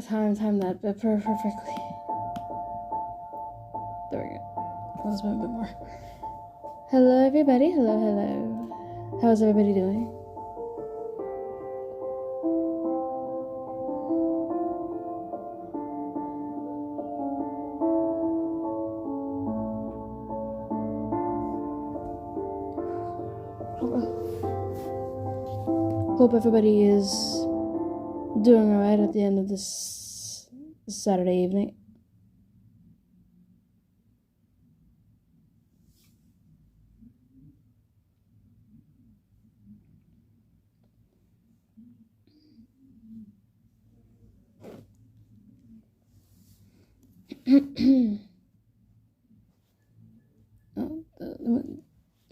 time that perfectly. There we go. Let's move a bit more. Hello, everybody. Hello. How's everybody doing? Hope everybody is doing alright at the end of this Saturday evening.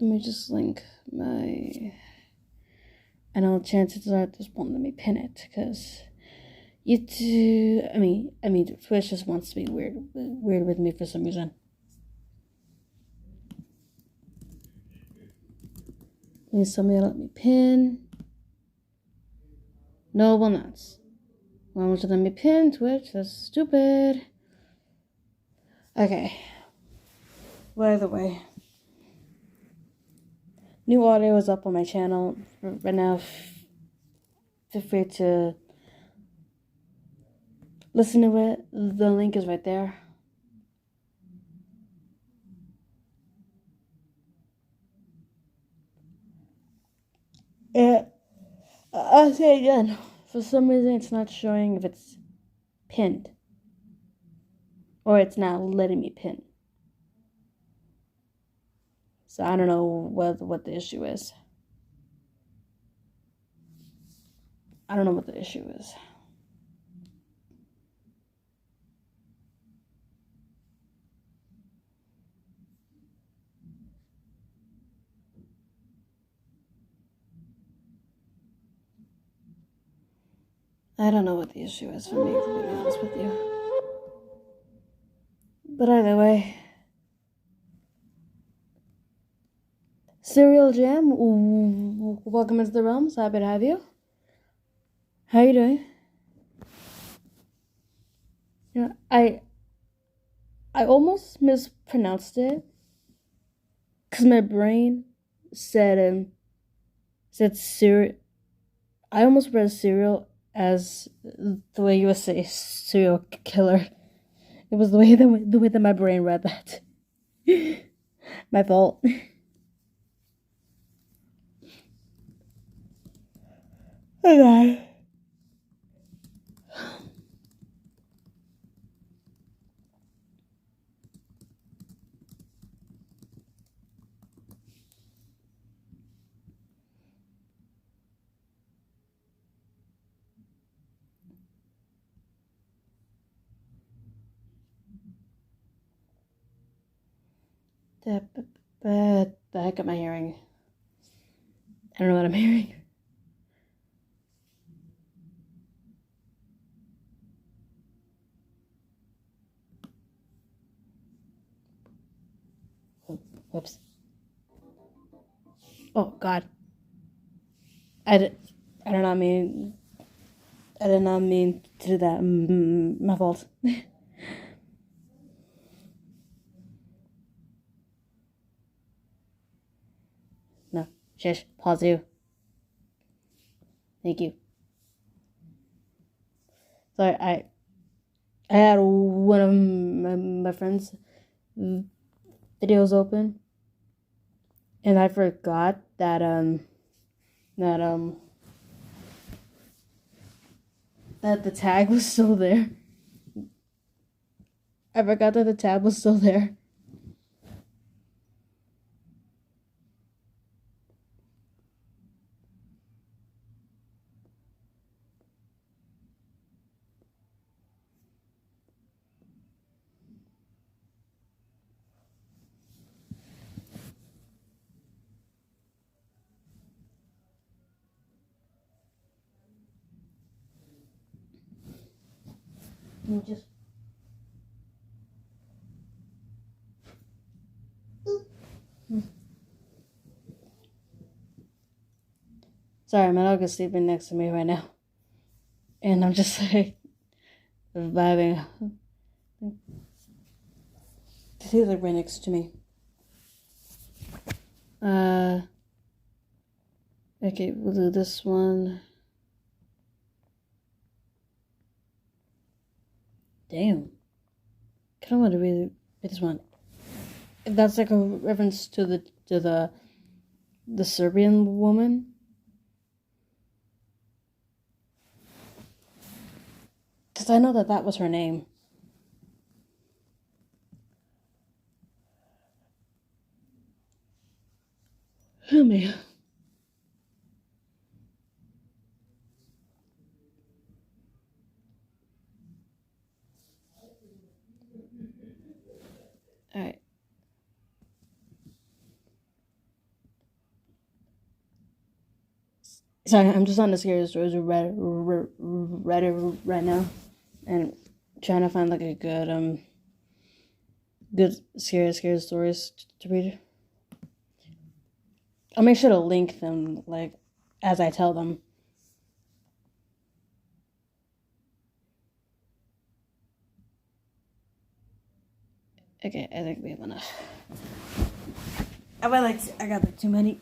Let me just link my... I know chances are at this point, let me pin it, because Twitch just wants to be weird with me for some reason. Please somebody let me pin. No, will not. Why won't you let me pin, Twitch? That's stupid. Okay. By the way, new audio is up on my channel right now. Feel free to listen to it. The link is right there. I'll say again. For some reason, it's not showing if it's pinned. Or it's not letting me pin. So I don't know what the issue is. I don't know what the issue is. I don't know what the issue is for me, to be honest with you. But either way, Serial Jam, welcome into the realms. Happy to have you. How you doing? Yeah, I almost mispronounced it because my brain said cereal. I almost read cereal as the way you would say serial killer. It was the way that my brain read that. My fault. Okay. The heck am I hearing? I don't know what I'm hearing. Whoops. Oh God. I did not mean to do that. My fault. No, shush. Pause you. Thank you. Sorry, I had one of my friends' videos open, and I forgot that the tag was still there. I forgot that the tab was still there. Just sorry, my dog is sleeping next to me right now, and I'm just like, vibing. He's like right next to me. Okay, we'll do this one. Damn. I kind of want to read this one. If that's like a reference to the Serbian woman. Because I know that was her name. Oh, man. Alright. Sorry, I'm just on the scary stories Reddit right now. And trying to find like a good scary stories to read. I'll make sure to link them like as I tell them. Okay, I think we have enough. I got like too many.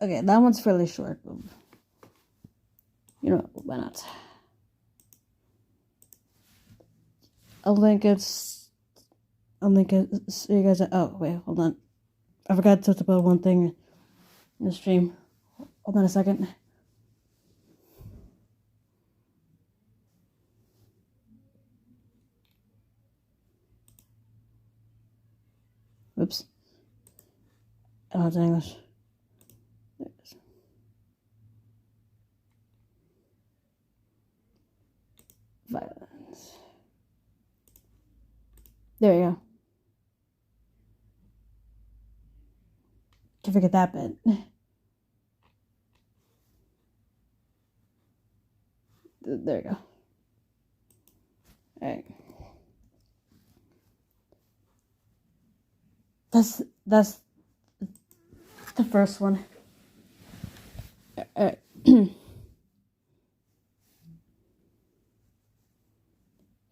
Okay, that one's fairly short, but you know, why not? I'll link it so you guys. Oh, wait, hold on. I forgot to talk about one thing in the stream. Hold on a second. Oops. Oh, it's English. There it is. Violence. There you go. Can't forget that bit. There you go. Alright. That's the first one. Alright. I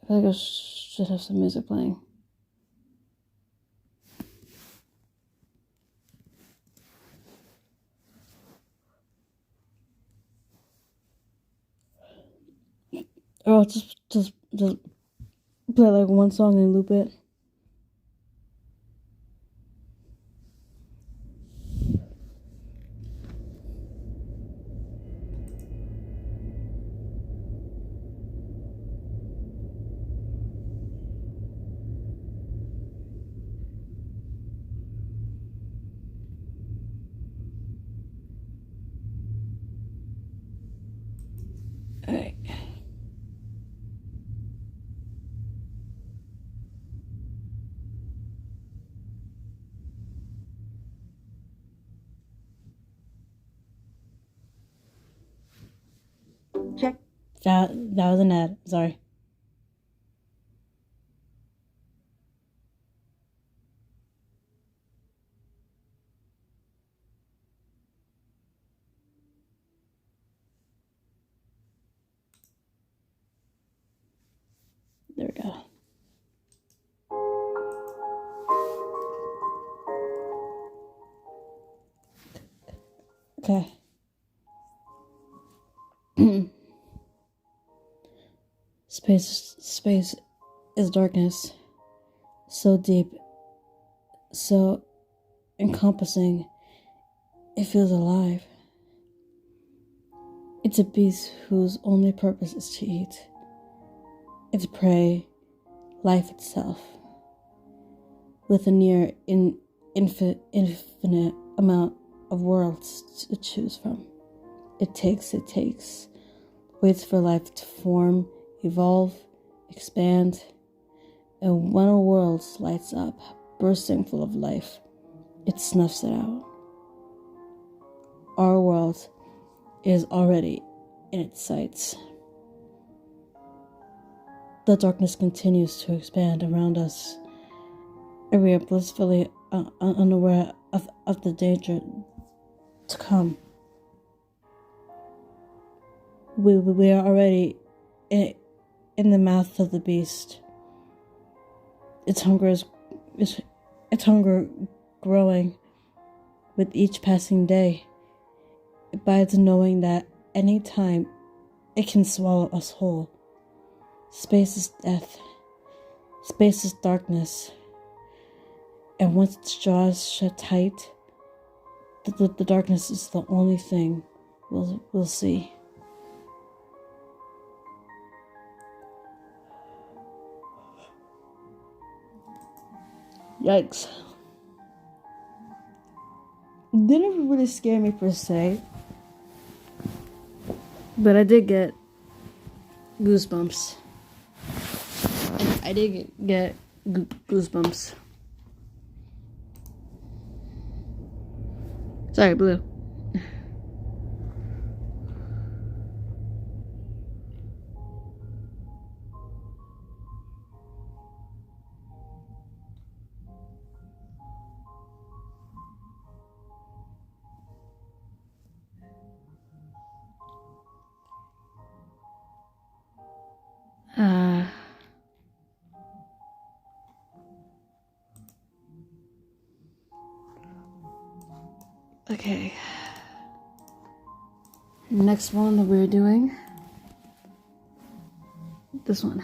feel like I should have some music playing. Or I'll just play like one song and loop it. Alright. Check. That was an ad. Sorry. There we go. Okay. Space is darkness, so deep, so encompassing, it feels alive. It's a beast whose only purpose is to eat. Its prey, life itself, with a near infinite amount of worlds to choose from. It takes, waits for life to form, evolve, expand, and when a world lights up, bursting full of life, it snuffs it out. Our world is already in its sights. The darkness continues to expand around us, and we are blissfully unaware of the danger to come. We are already in the mouth of the beast. Its hunger growing with each passing day. It bides knowing that any time it can swallow us whole. Space is death. Space is darkness. And once its jaws shut tight, the darkness is the only thing we'll see. Yikes. Didn't really scare me per se, but I did get goosebumps. I did get goosebumps. Sorry, Blue. Okay. Next one that we're doing. This one.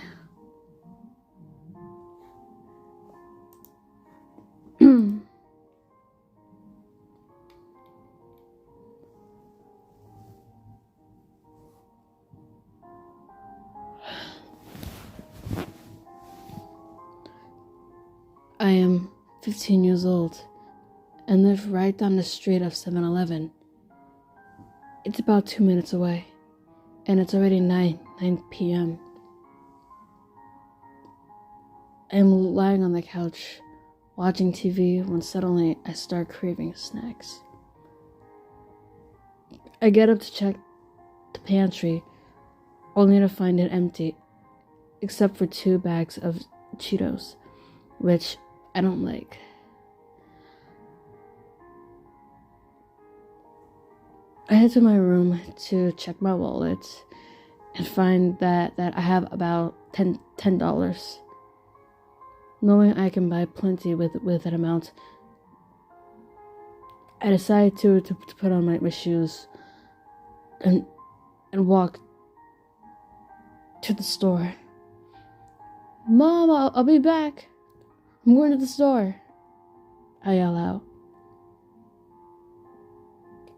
I am 15 years old and live right down the street of 7-Eleven. It's about 2 minutes away, and it's already 9 p.m. I am lying on the couch, watching TV, when suddenly I start craving snacks. I get up to check the pantry, only to find it empty, except for 2 bags of Cheetos, which I don't like. I head to my room to check my wallet and find that I have about $10. Knowing I can buy plenty with that amount, I decide to put on my shoes and walk to the store. Mom, I'll be back. I'm going to the store, I yell out.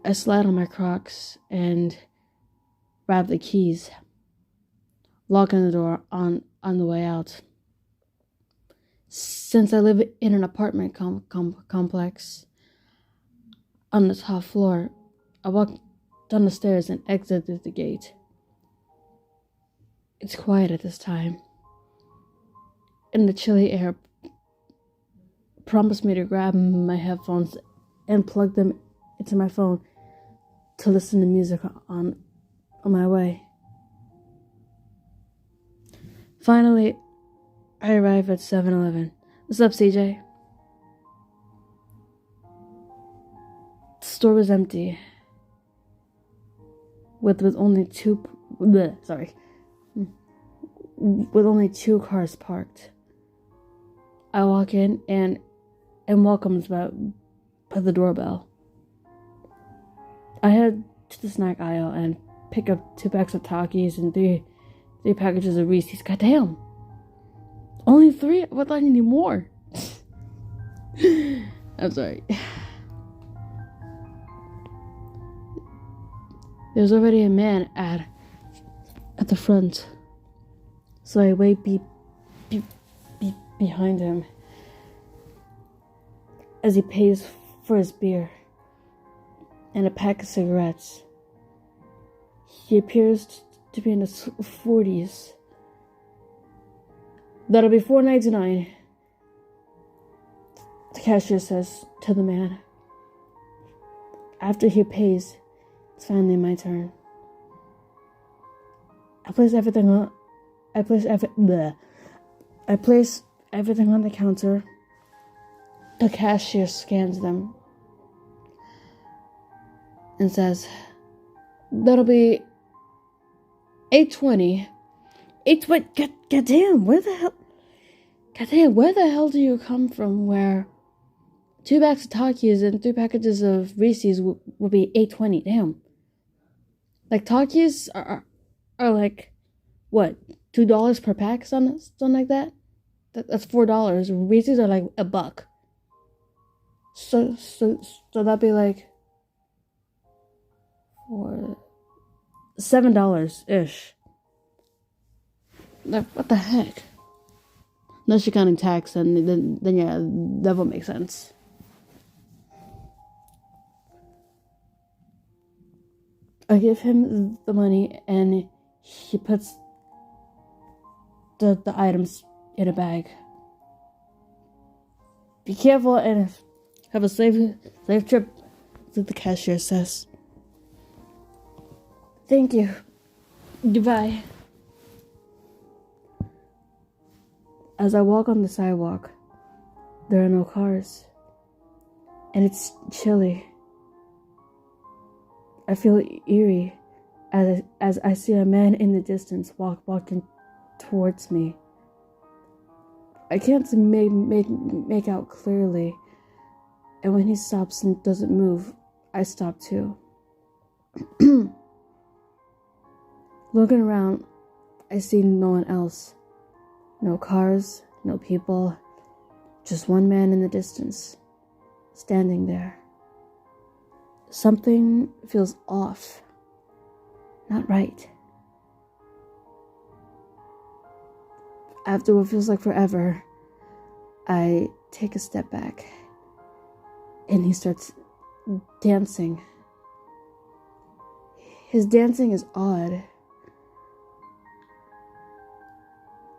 I slide on my Crocs and grab the keys, locking the door on the way out. Since I live in an apartment complex on the top floor, I walk down the stairs and exit the gate. It's quiet at this time, and the chilly air prompts me to grab my headphones and plug them into my phone to listen to music on my way. Finally, I arrive at 7-Eleven. What's up, CJ? The store was empty, with only two cars parked. I walk in and am welcomed by the doorbell. I head to the snack aisle and pick up 2 bags of Takis and three packages of Reese's. Goddamn! Only 3? I thought I needed more. I'm sorry. There's already a man at the front, so I wait behind him as he pays for his beer and a pack of cigarettes. He appears to be in his 40s. That'll be $4.99, the cashier says to the man. After he pays, it's finally my turn. I place everything on the counter. The cashier scans them and says, "That'll be 8:20. 8:20. Goddamn, where the hell? Goddamn, where the hell do you come from? Where 2 bags of Takis and 3 packages of Reese's would be $8.20. Damn. Like Takis are like what, $2 per pack, something like that. That's $4. Reese's are like $1. So that'd be like $7 ish. Like, what the heck? Unless you're counting tax, and then yeah, that would make sense. I give him the money, and he puts the items in a bag. Be careful and have a safe trip, the cashier says. Thank you. Goodbye. As I walk on the sidewalk, there are no cars, and it's chilly. I feel eerie as I see a man in the distance walking towards me. I can't make out clearly, and when he stops and doesn't move, I stop too. Looking around, I see no one else. No cars, no people, just one man in the distance, standing there. Something feels off, not right. After what feels like forever, I take a step back, and he starts dancing. His dancing is odd.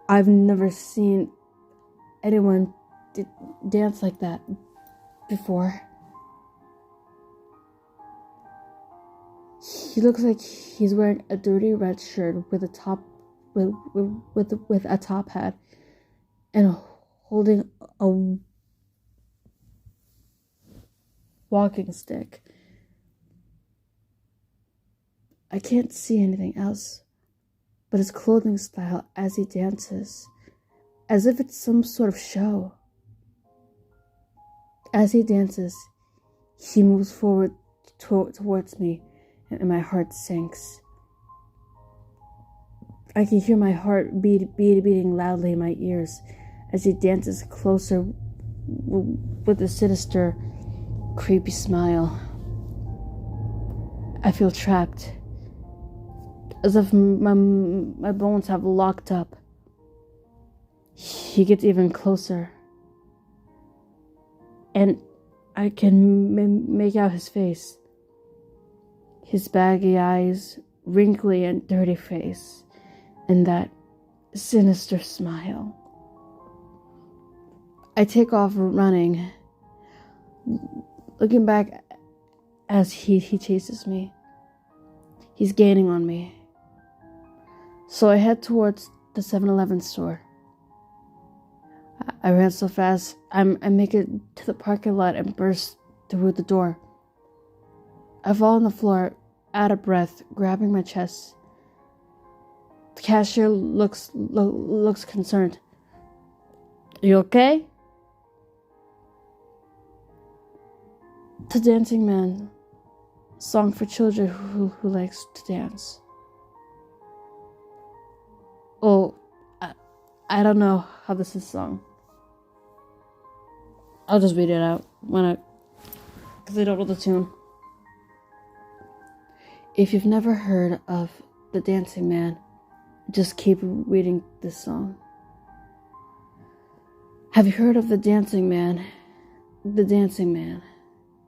I've never seen anyone dance like that before. He looks like he's wearing a dirty red shirt with a top with a top hat and holding a walking stick. I can't see anything else but his clothing style as he dances, as if it's some sort of show. As he dances, he moves forward towards me, and my heart sinks. I can hear my heart beating loudly in my ears as he dances closer with a sinister, creepy smile. I feel trapped, as if my bones have locked up. He gets even closer, and I can make out his face. His baggy eyes, wrinkly and dirty face, and that sinister smile. I take off running, looking back as he chases me. He's gaining on me. So I head towards the 7-Eleven store. I ran so fast, I make it to the parking lot and burst through the door. I fall on the floor, out of breath, grabbing my chest. The cashier looks concerned. You okay? The Dancing Man, song for children who likes to dance. Oh, I don't know how this is sung. I'll just read it out because I don't know the tune. If you've never heard of The Dancing Man, just keep reading this song. Have you heard of the Dancing Man? The Dancing Man.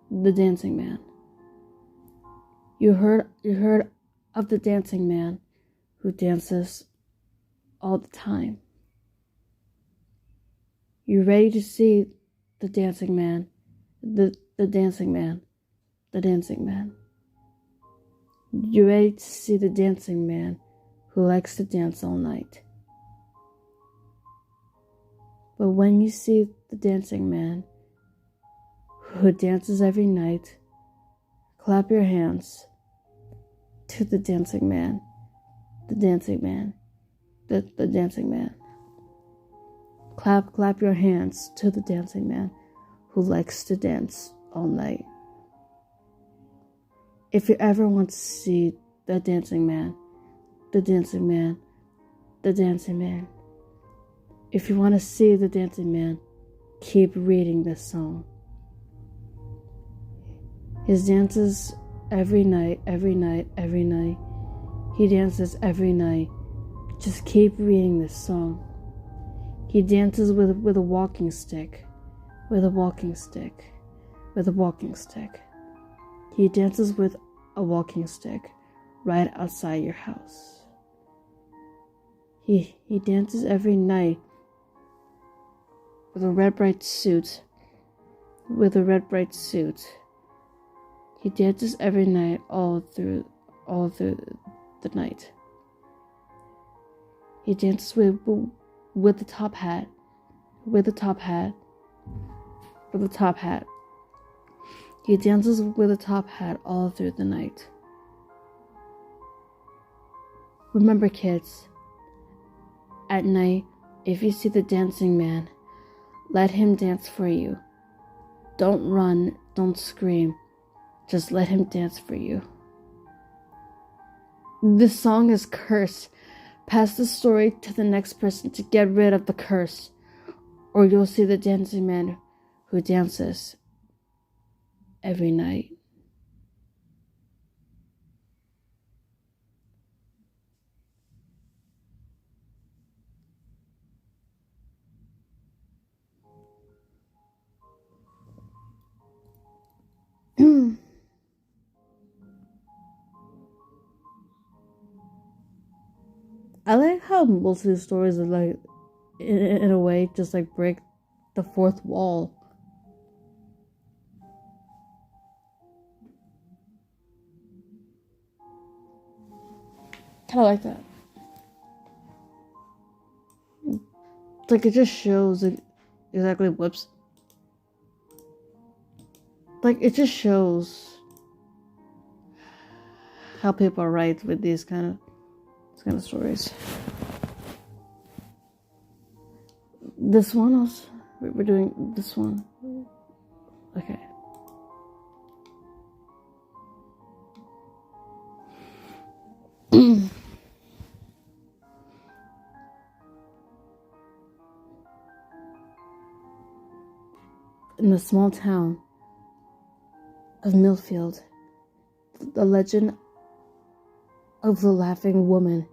The Dancing Man. You heard of the Dancing Man who dances all the time. You ready to see the Dancing Man? The Dancing Man. The Dancing Man. You ready to see the Dancing Man who likes to dance all night? But when you see the Dancing Man who dances every night, clap your hands to the Dancing Man the dancing man, the dancing man. Clap your hands to the dancing man who likes to dance all night. If you ever want to see the dancing man, the dancing man, the dancing man, if you want to see the dancing man, keep reading this song. His dances every night, every night, every night. He dances every night. Just keep reading this song. He dances with a walking stick, with a walking stick, with a walking stick. He dances with a walking stick right outside your house. He dances every night with a red bright suit, with a red bright suit. He dances every night all through the night. He dances with the top hat, with the top hat, with the top hat. He dances with a top hat all through the night. Remember, kids, at night, if you see the dancing man, let him dance for you. Don't run, don't scream. Just let him dance for you. This song is cursed. Pass the story to the next person to get rid of the curse, or you'll see the dancing man who dances every night. I like how most of these stories are like, in a way, just like break the fourth wall. Kind of like that. Like it just shows exactly whoops. Like it just shows how people write with these kind of stories. This one else, we're doing this one. Okay. In the small town of Millfield, the legend of the laughing woman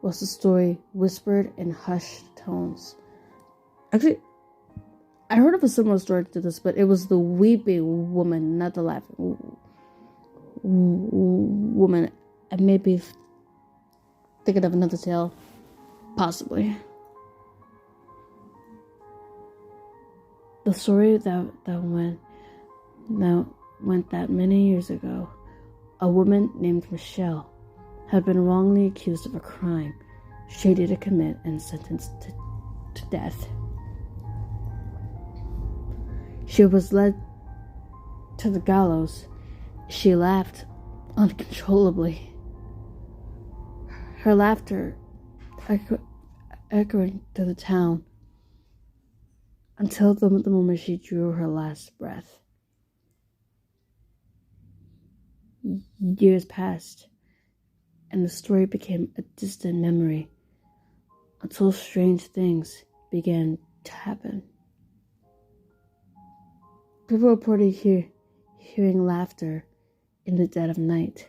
was a story whispered in hushed tones. Actually, I heard of a similar story to this, but it was the weeping woman, not the laughing woman. I may be thinking of another tale, possibly. The story that went that many years ago. A woman named Michelle had been wrongly accused of a crime she didn't commit and sentenced to death. She was led to the gallows. She laughed uncontrollably, her laughter echoing through the town until the moment she drew her last breath. Years passed, and the story became a distant memory until strange things began to happen. People reported hearing laughter in the dead of night,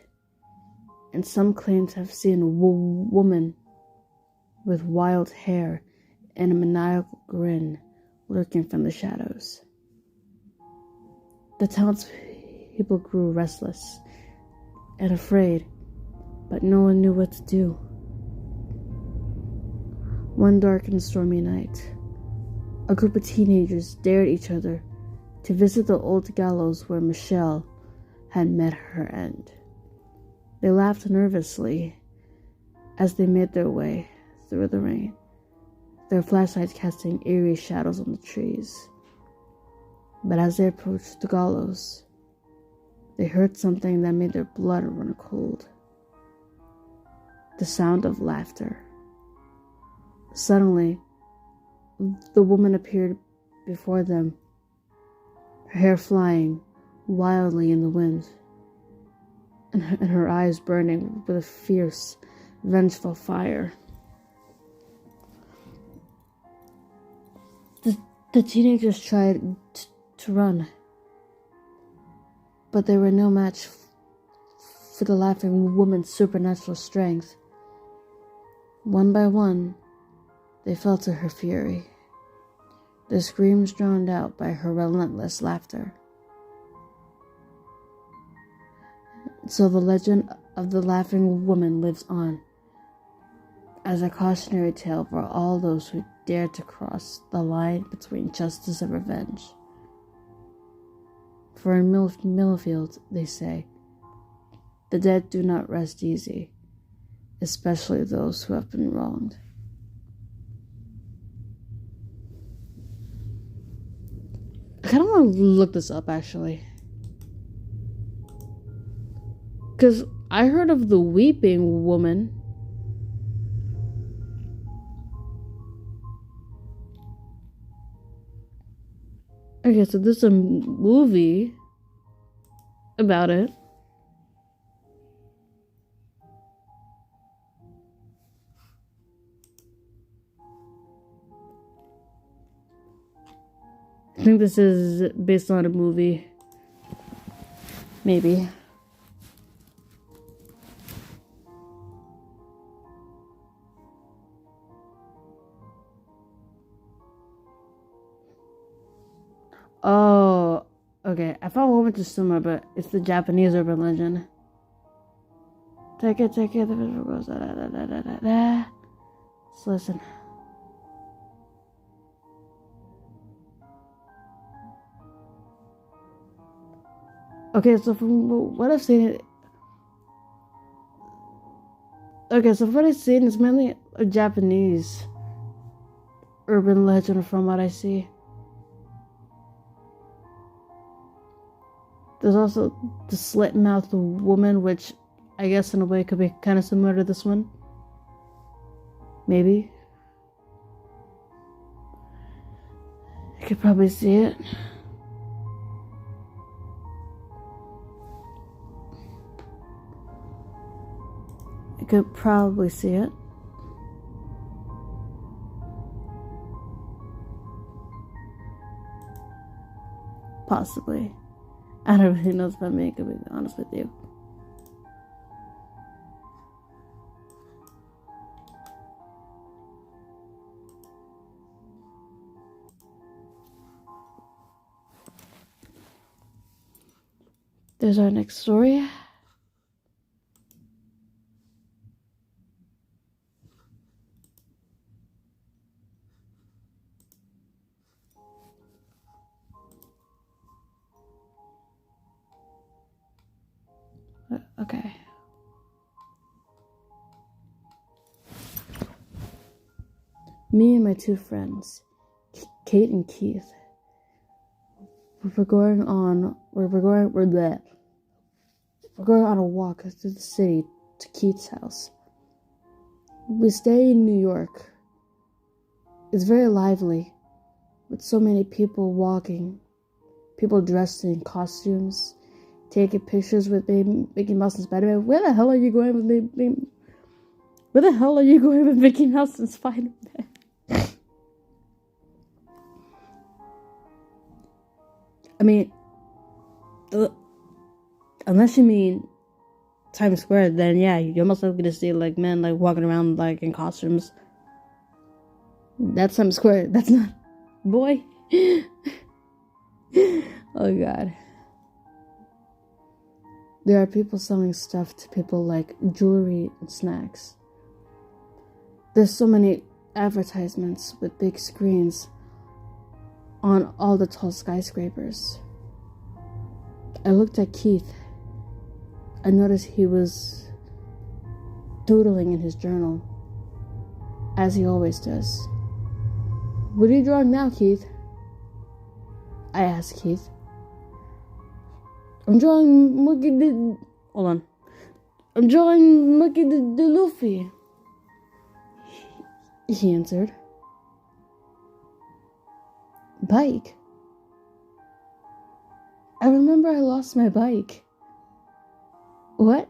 and some claimed to have seen a woman with wild hair and a maniacal grin lurking from the shadows. The townspeople grew restless and afraid, but no one knew what to do. One dark and stormy night, a group of teenagers dared each other to visit the old gallows where Michelle had met her end. They laughed nervously as they made their way through the rain, their flashlights casting eerie shadows on the trees. But as they approached the gallows, they heard something that made their blood run cold. the sound of laughter. Suddenly, the woman appeared before them, her hair flying wildly in the wind, and her eyes burning with a fierce, vengeful fire. The teenagers tried to run, but they were no match for the laughing woman's supernatural strength. One by one, they fell to her fury, their screams drowned out by her relentless laughter. So the legend of the laughing woman lives on, as a cautionary tale for all those who dare to cross the line between justice and revenge. For in Millfield, they say, the dead do not rest easy, especially those who have been wronged. I kind of want to look this up, actually. Because I heard of the weeping woman. Okay, so there's a movie about it. I think this is based on a movie. Maybe. Oh, okay. I thought one was similar, but it's the Japanese urban legend. Take it, the visual goes da da da da da da da. Let's listen. Okay, so from what I've seen, it's mainly a Japanese urban legend from what I see. There's also the slit-mouthed woman, which I guess in a way could be kind of similar to this one. Maybe. You could probably see it. You could probably see it. Possibly. I don't really know if I'm being completely honest with you. There's our next story. Okay. Me and my two friends, Kate and Keith, we're going on a walk through the city to Keith's house. We stay in New York. It's very lively, with so many people walking, people dressed in costumes, taking pictures with Mickey Mouse and Spider-Man. Where the hell are you going with Mickey Mouse and Spider-Man? I mean, unless you mean Times Square, then yeah, you're most likely to see like men like walking around like in costumes. That's Times Square. That's not, boy. Oh God. There are people selling stuff to people like jewelry and snacks. There's so many advertisements with big screens on all the tall skyscrapers. I looked at Keith. I noticed he was doodling in his journal, as he always does. What are you drawing now, Keith? I asked Keith. I'm drawing... Hold on. I'm drawing Lucky the Luffy, he answered. Bike? I remember I lost my bike. What?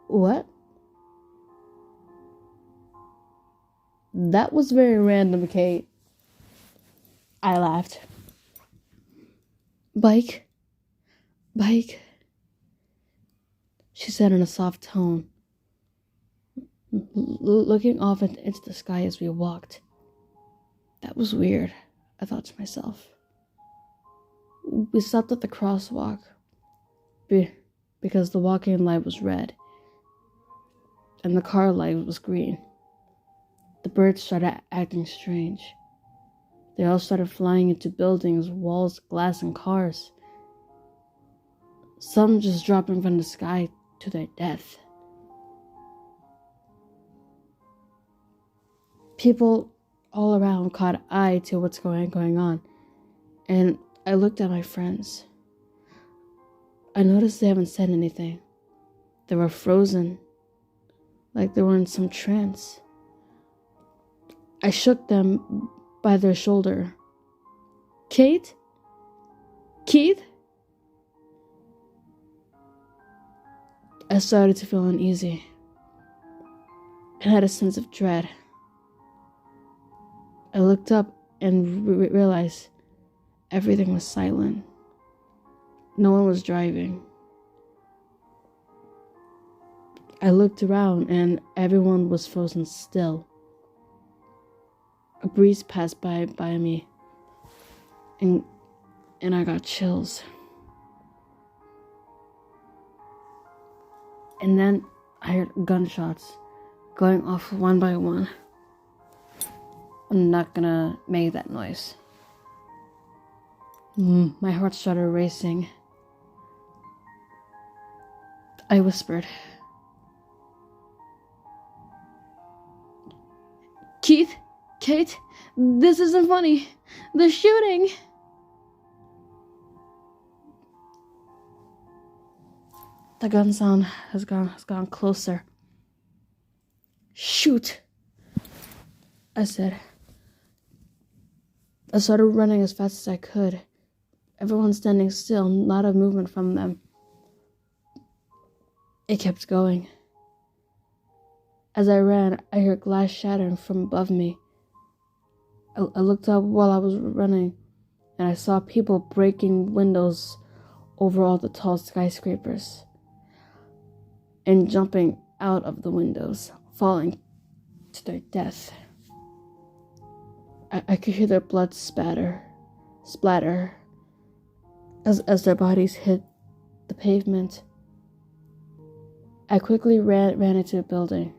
What? That was very random, Kate. I laughed. Bike? Bike? She said in a soft tone, looking off into the sky as we walked. That was weird, I thought to myself. We stopped at the crosswalk because the walking light was red and the car light was green. The birds started acting strange. They all started flying into buildings, walls, glass, and cars. Some just dropping from the sky to their death. People all around caught eye to what's going on, and I looked at my friends. I noticed they haven't said anything. They were frozen, like they were in some trance. I shook them by their shoulder. Kate? Keith? I started to feel uneasy and had a sense of dread. I looked up and realized everything was silent. No one was driving. I looked around and everyone was frozen still. A breeze passed by me and I got chills. And then I heard gunshots going off one by one. I'm not gonna make that noise. My heart started racing. I whispered, Keith, Kate, this isn't funny. They're shooting. The gun sound has gone closer. Shoot, I said. I started running as fast as I could. Everyone standing still, not a movement from them. It kept going. As I ran, I heard glass shattering from above me. I looked up while I was running, and I saw people breaking windows over all the tall skyscrapers and jumping out of the windows, falling to their death. I could hear their blood splatter as their bodies hit the pavement. I quickly ran into a building,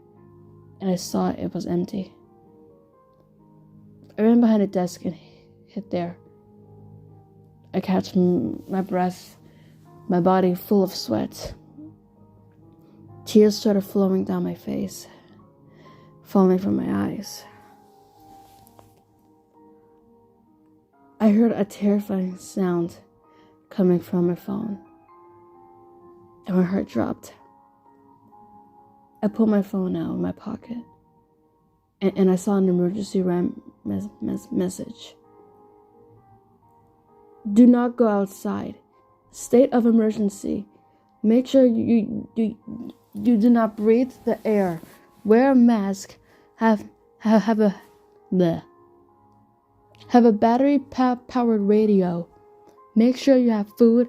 and I saw it was empty. I ran behind a desk and hid there. I catch my breath, my body full of sweat. Tears started flowing down my face, falling from my eyes. I heard a terrifying sound coming from my phone, and my heart dropped. I pulled my phone out of my pocket, and I saw an emergency message. Do not go outside. State of emergency. Make sure you do not breathe the air. Wear a mask. Have a battery powered radio. Make sure you have food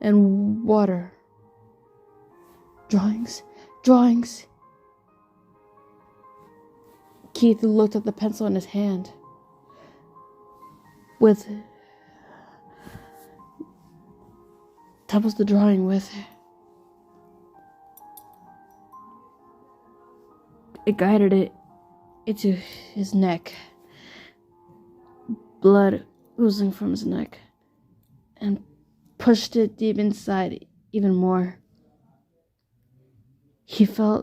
and water. Drawings. Keith looked at the pencil in his hand. That was the drawing with. It guided it into his neck. Blood oozing from his neck. And pushed it deep inside even more. He fell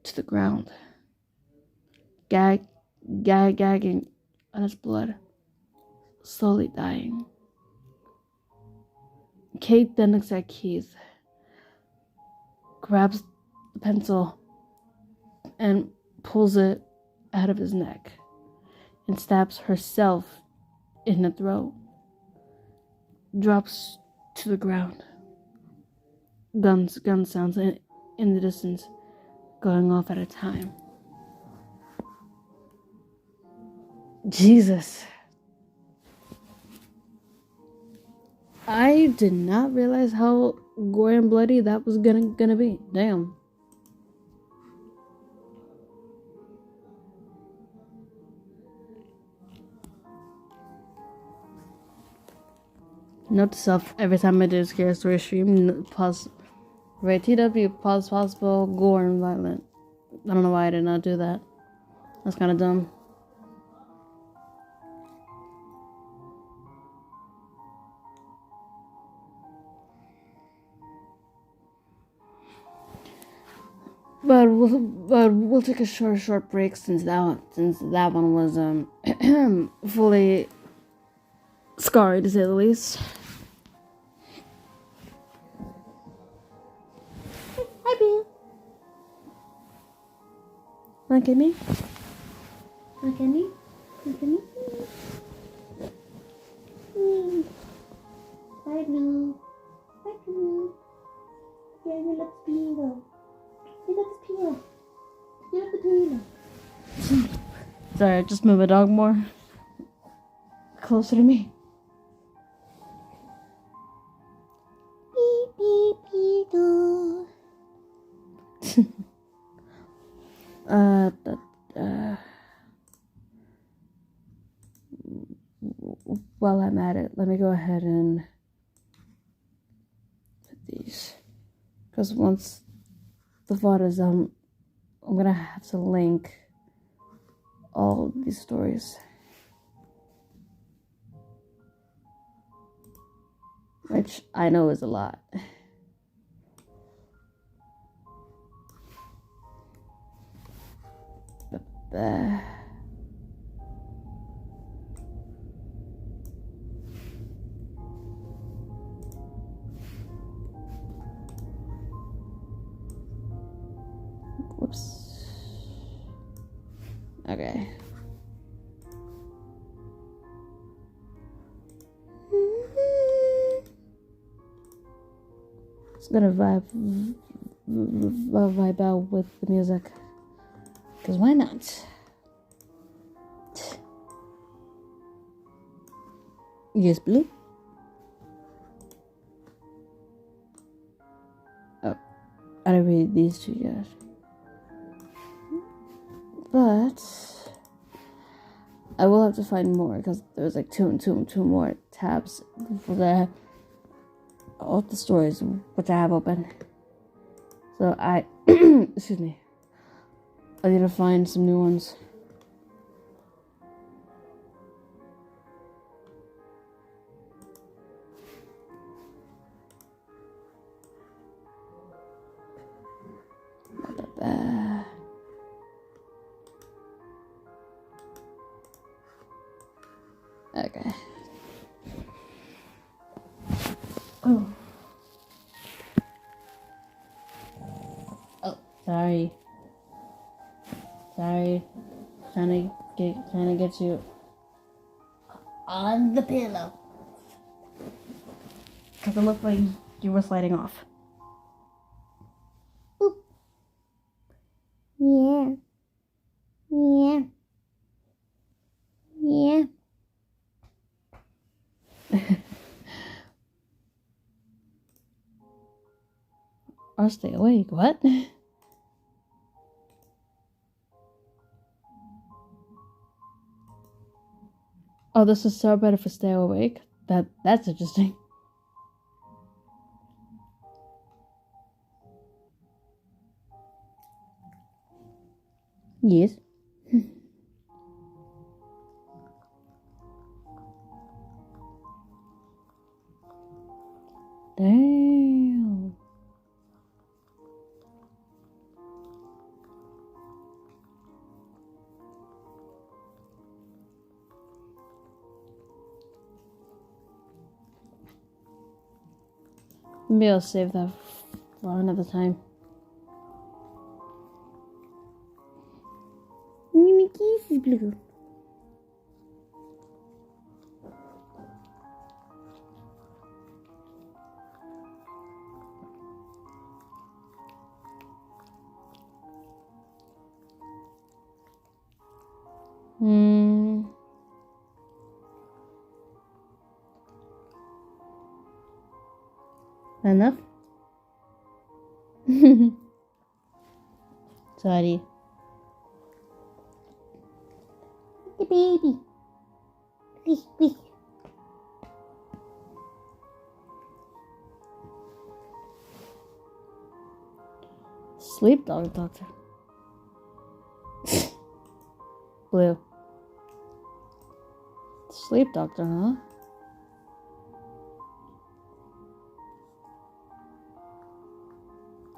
to the ground, gagging on his blood, slowly dying. Kate then looks at Keith, grabs pencil and pulls it out of his neck and stabs herself in the throat. Drops to the ground. Gun sounds in the distance going off at a time. Jesus. I did not realize how gory and bloody that was gonna be. Damn. Note to self, every time I do a scary story stream, pause, right, TW, pause possible, gore and violent. I don't know why I did not do that. That's kind of dumb. But we'll take a short break since that one was fully scary, to say the least. Hi, Bill. Look at me. Look at me. Look at me. Hi, Blue. Hi, Blue. Yeah, you love Blue. You love the pillow. You love the pillow. Sorry, just move my dog more closer to me. Beep, beep, beep, doo. While I'm at it, let me go ahead and put these. Because once the VOD is I'm gonna have to link all these stories. Which I know is a lot. Whoops. Okay. It's gonna vibe out with the music. Because why not? Yes, Blue? Oh, I didn't read these two yet. But I will have to find more because there's like two more tabs for all the stories which I have open. So I excuse me. I need to find some new ones. Okay. Oh. Oh, sorry. Sorry. Trying to get you on the pillow. Cause it looked like you were sliding off. Boop. Yeah. Yeah. Yeah. Or stay awake. What? Oh, this is so better for stay awake. That's interesting. Yes. Damn. Maybe I'll save that for another time. blue. Enough? Sorry. The baby. Please, please. Sleep doctor. Blue. Sleep doctor, huh?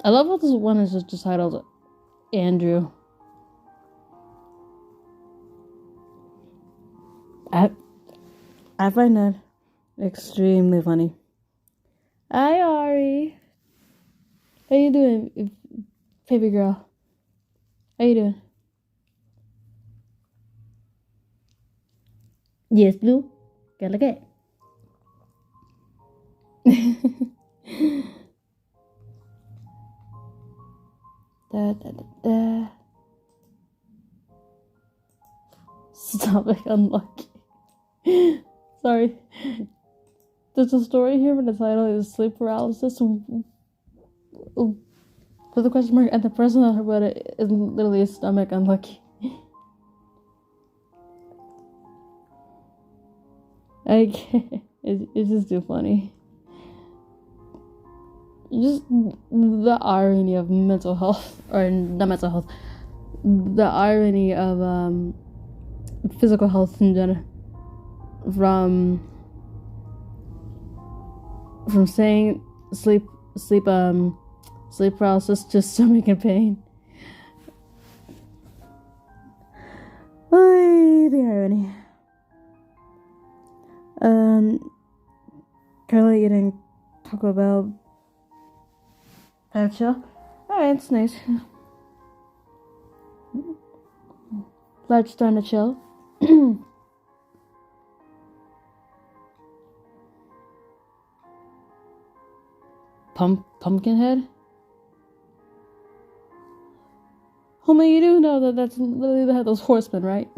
I love how this one is just titled Andrew. I find that extremely funny. Hi, Ari. How you doing, baby girl? How you doing? Yes, Blue. Gotta look at. Da. Stomach unlucky. Sorry. There's a story here, but the title is sleep paralysis. With a question mark, and the person that wrote it is literally stomach unlucky. I can't. It's just too funny. Just the irony of mental health, or not mental health, the irony of physical health in general, from saying sleep paralysis to stomach and pain. Oh, the irony. Currently eating Taco Bell. Chill. Alright, it's nice. Glad you're starting to chill. Pumpkinhead? Homie, you do know that that's literally the Headless Horseman, right?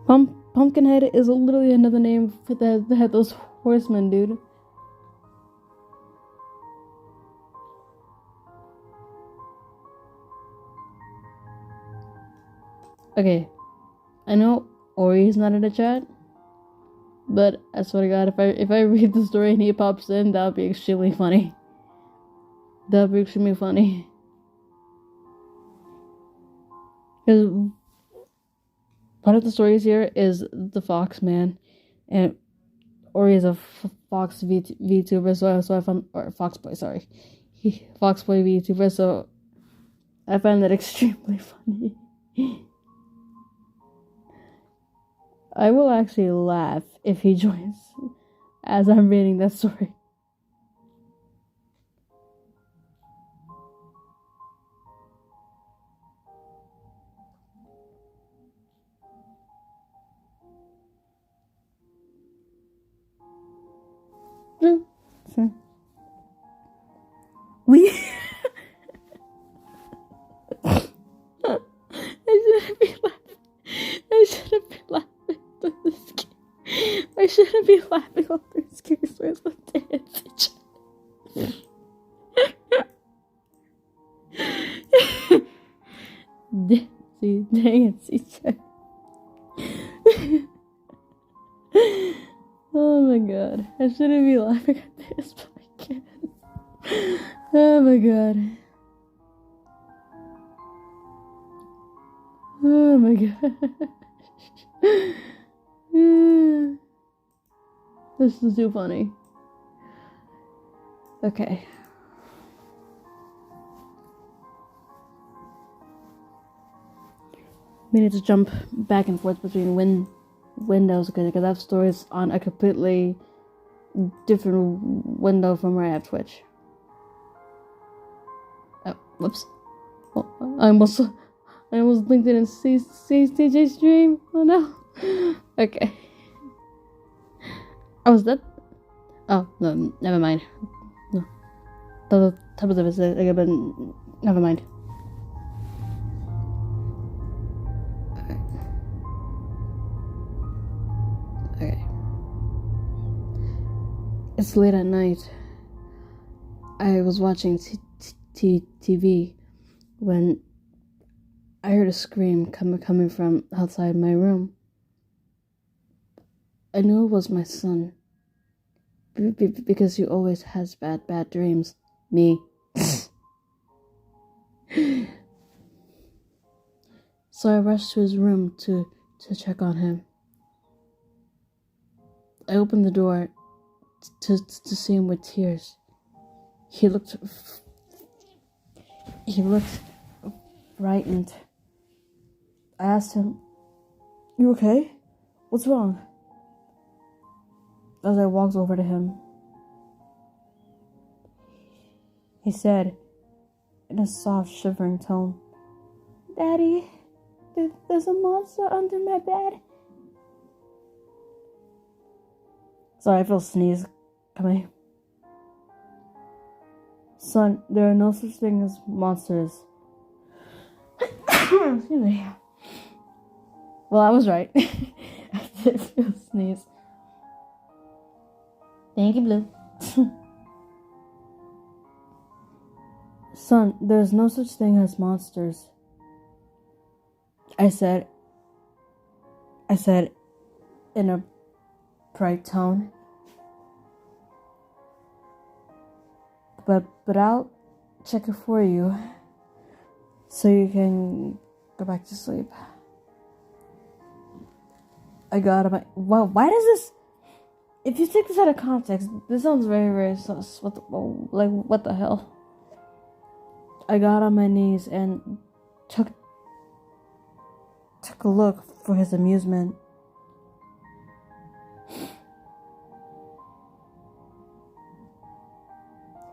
Pumpkinhead is literally another name for the Headless Horseman, dude. Okay, I know Ori's not in the chat, but I swear to God, if I read the story and he pops in, that would be extremely funny. That would be extremely funny. Because part of the stories here is the Fox Man, and Ori is a Fox VTuber, so I found, or Fox Boy, sorry, Fox Boy VTuber, so I find that extremely funny. I will actually laugh if he joins as I'm reading that story. We I shouldn't be laughing through this game. I shouldn't be laughing while there's characters with dance. Dance each other. Oh my god. I shouldn't be laughing at this, but I can't. Oh my god. Oh my god. This is too funny. Okay. We need to jump back and forth between windows because I have stories on a completely different window from where I have Twitch. Oh, whoops. Well, I I almost linked it in CJ's stream. Oh no. Okay. Oh, was that? Oh, no, never mind. No. The top of it, but never mind. Okay. It's late at night. I was watching TV when I heard a scream coming from outside my room. I knew it was my son because he always has bad dreams. Me. So I rushed to his room to check on him. I opened the door to see him with tears. He looked frightened. I asked him, "You okay? What's wrong?" As I walked over to him, he said in a soft, shivering tone, "Daddy, there's a monster under my bed." Sorry, I feel a sneeze coming. Son, there are no such thing as monsters. Excuse me. Well, I was right. I did feel a sneeze. Thank you, Blue. Son, there's no such thing as monsters. I said in a bright tone. But I'll check it for you so you can go back to sleep. I got him. Wow, why does this? If you take this out of context, this sounds very, very sus. What the hell? I got on my knees and took a look for his amusement.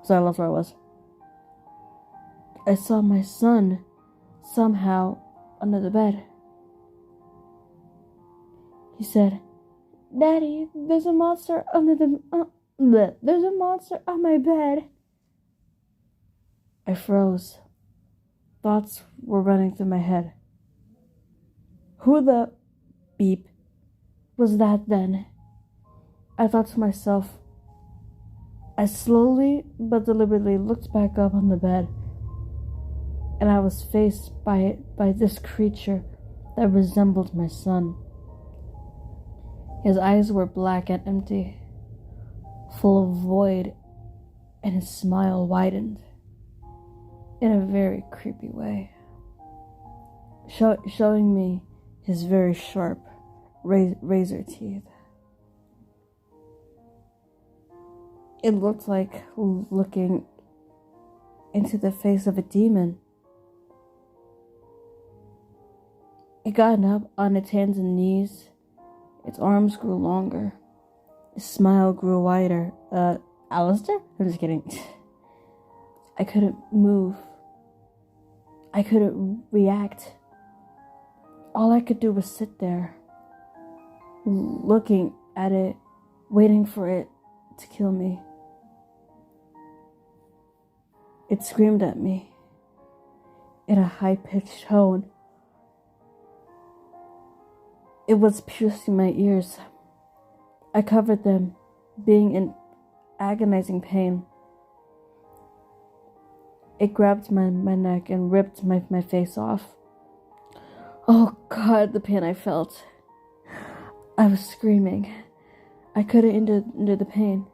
So I lost where I was. I saw my son somehow under the bed. He said, "Daddy, there's a monster under there's a monster on my bed." I froze. Thoughts were running through my head. Who the beep was that then? I thought to myself. I slowly but deliberately looked back up on the bed, and I was faced by this creature that resembled my son. His eyes were black and empty, full of void, and his smile widened in a very creepy way, showing me his very sharp razor teeth. It looked like looking into the face of a demon. It got up on its hands and knees. Its arms grew longer. Its smile grew wider. Alistair? I'm just kidding. I couldn't move. I couldn't react. All I could do was sit there, looking at it, waiting for it to kill me. It screamed at me in a high-pitched tone. It was piercing my ears. I covered them, being in agonizing pain. It grabbed my neck and ripped my face off. Oh God, the pain I felt. I was screaming. I couldn't endure the pain.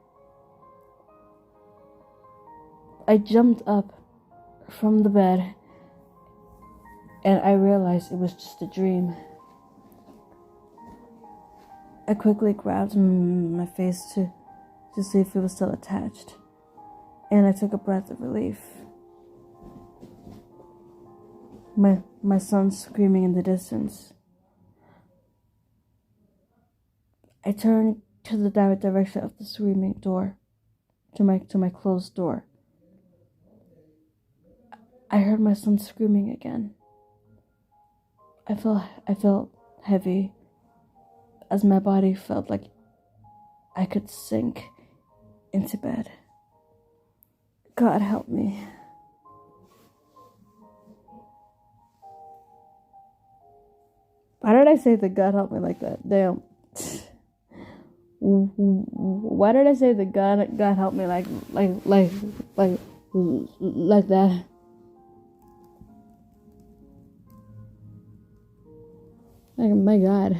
I jumped up from the bed and I realized it was just a dream. I quickly grabbed my face to see if it was still attached, and I took a breath of relief. My son screaming in the distance. I turned to the direction of the screaming door, to my closed door. I heard my son screaming again. I felt heavy as my body felt like I could sink into bed. God help me. Why did I say that God help me like that? Damn. Why did I say that God help me like that? Like, my God.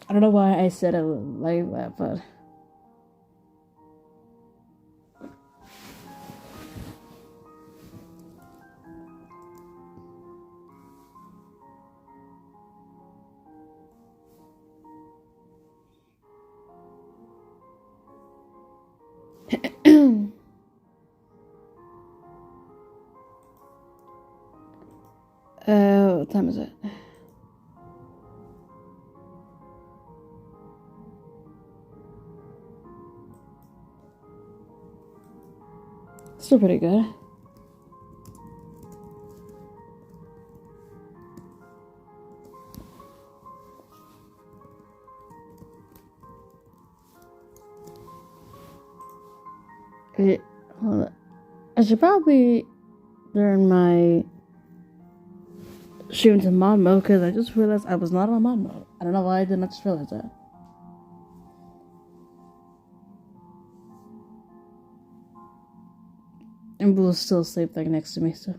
I don't know why I said it like that, but what time is it? Still pretty good. Hold on. I should probably learn my shoot into mod mode because I just realized I was not on mod mode. I don't know why I did not just realize that. And Boo was still asleep like next to me, so.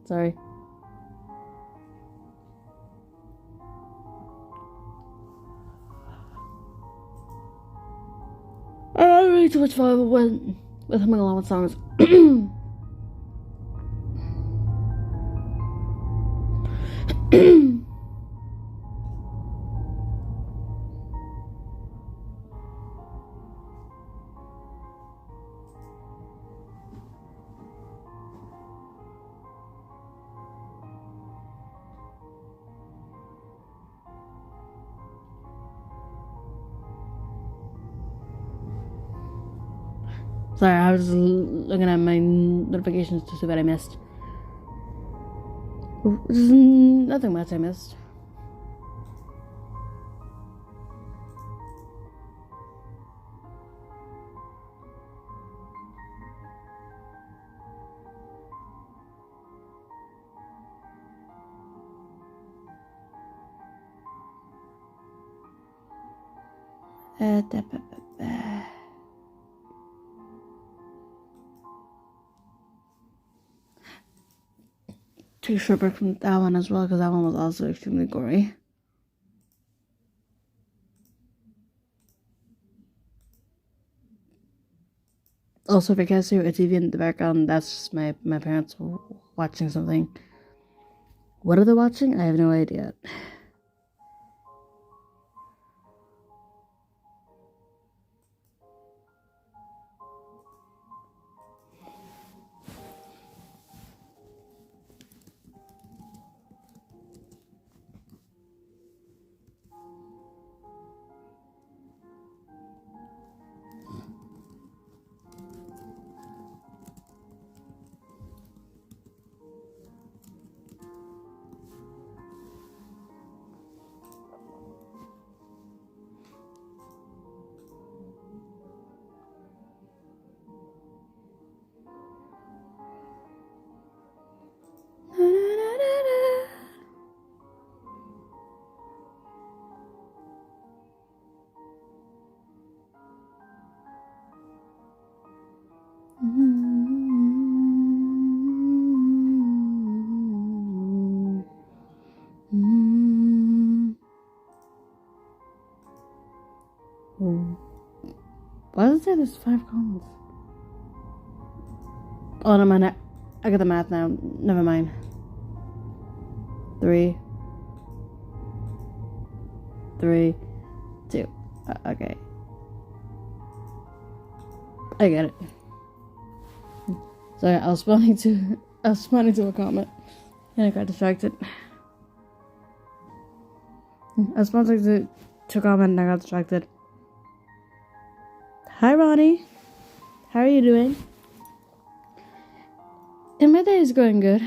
Sorry. I don't really too much fun with humming along with songs. Sorry, I was looking at my notifications to see what I missed. There's nothing much I missed. Take a short break from that one as well because that one was also extremely gory. Also, if you guys hear a TV in the background, that's just my parents watching something. What are they watching? I have no idea. Ooh. Why does it say there's 5 columns? Oh, never mind. I got the math now. Never mind. 3, 3, 2. Okay. I get it. Sorry, I was responding to a comment and I got distracted. I was responding to a comment and I got distracted. Hi, Ronnie. How are you doing? And my day is going good.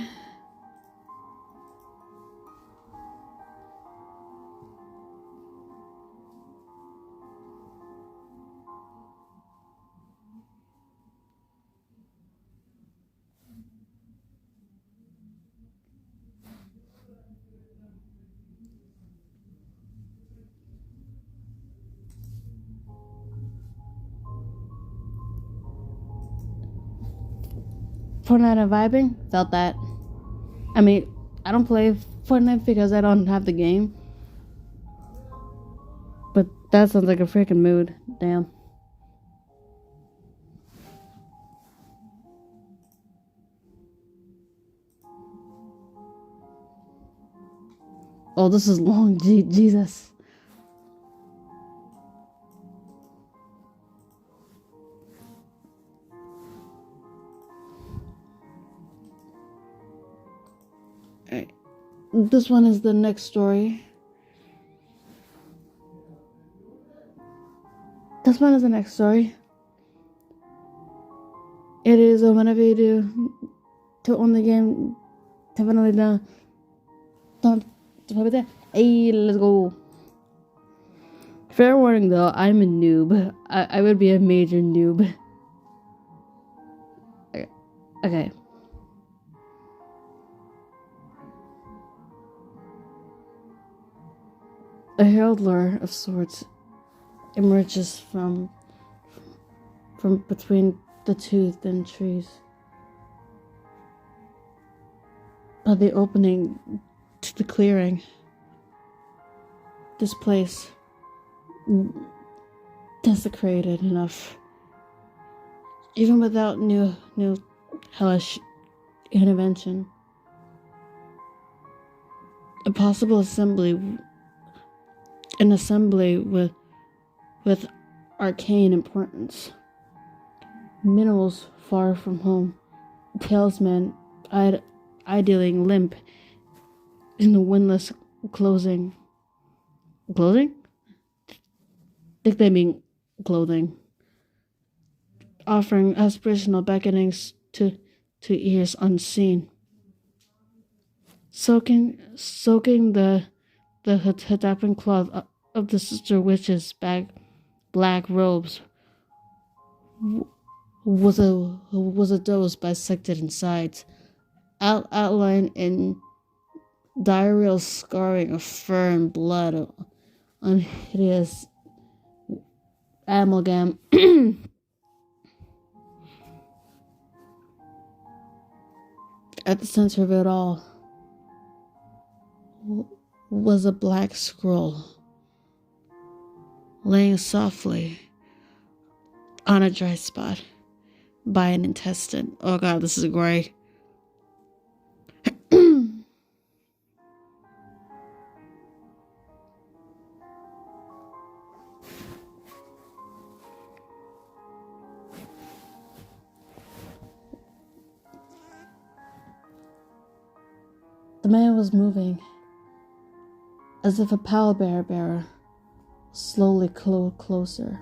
Fortnite and vibing? Felt that. I mean, I don't play Fortnite because I don't have the game. But that sounds like a freaking mood. Damn. Oh, this is long. Jesus. Alright. This one is the next story. This one is the next story. It is whenever you do to own the game, definitely don't hey, let's go. Fair warning though, I'm a noob. I would be a major noob. Okay. A heraldor of sorts emerges from between the two thin trees. By the opening to the clearing, this place desecrated enough, even without new hellish intervention. A possible an assembly with arcane importance. Minerals far from home. Talesmen idling limp in the windless clothing. Clothing? I think they mean clothing. Offering aspirational beckonings to ears unseen. Soaking the hadapping cloth of the sister witch's black robes was a dose bisected inside, outlined in diarrheal scarring of fur and blood on hideous amalgam. At the center of it all was a black scroll laying softly on a dry spot by an intestine. Oh god, this is great. The man was moving, as if a pallbearer bearer, slowly closer,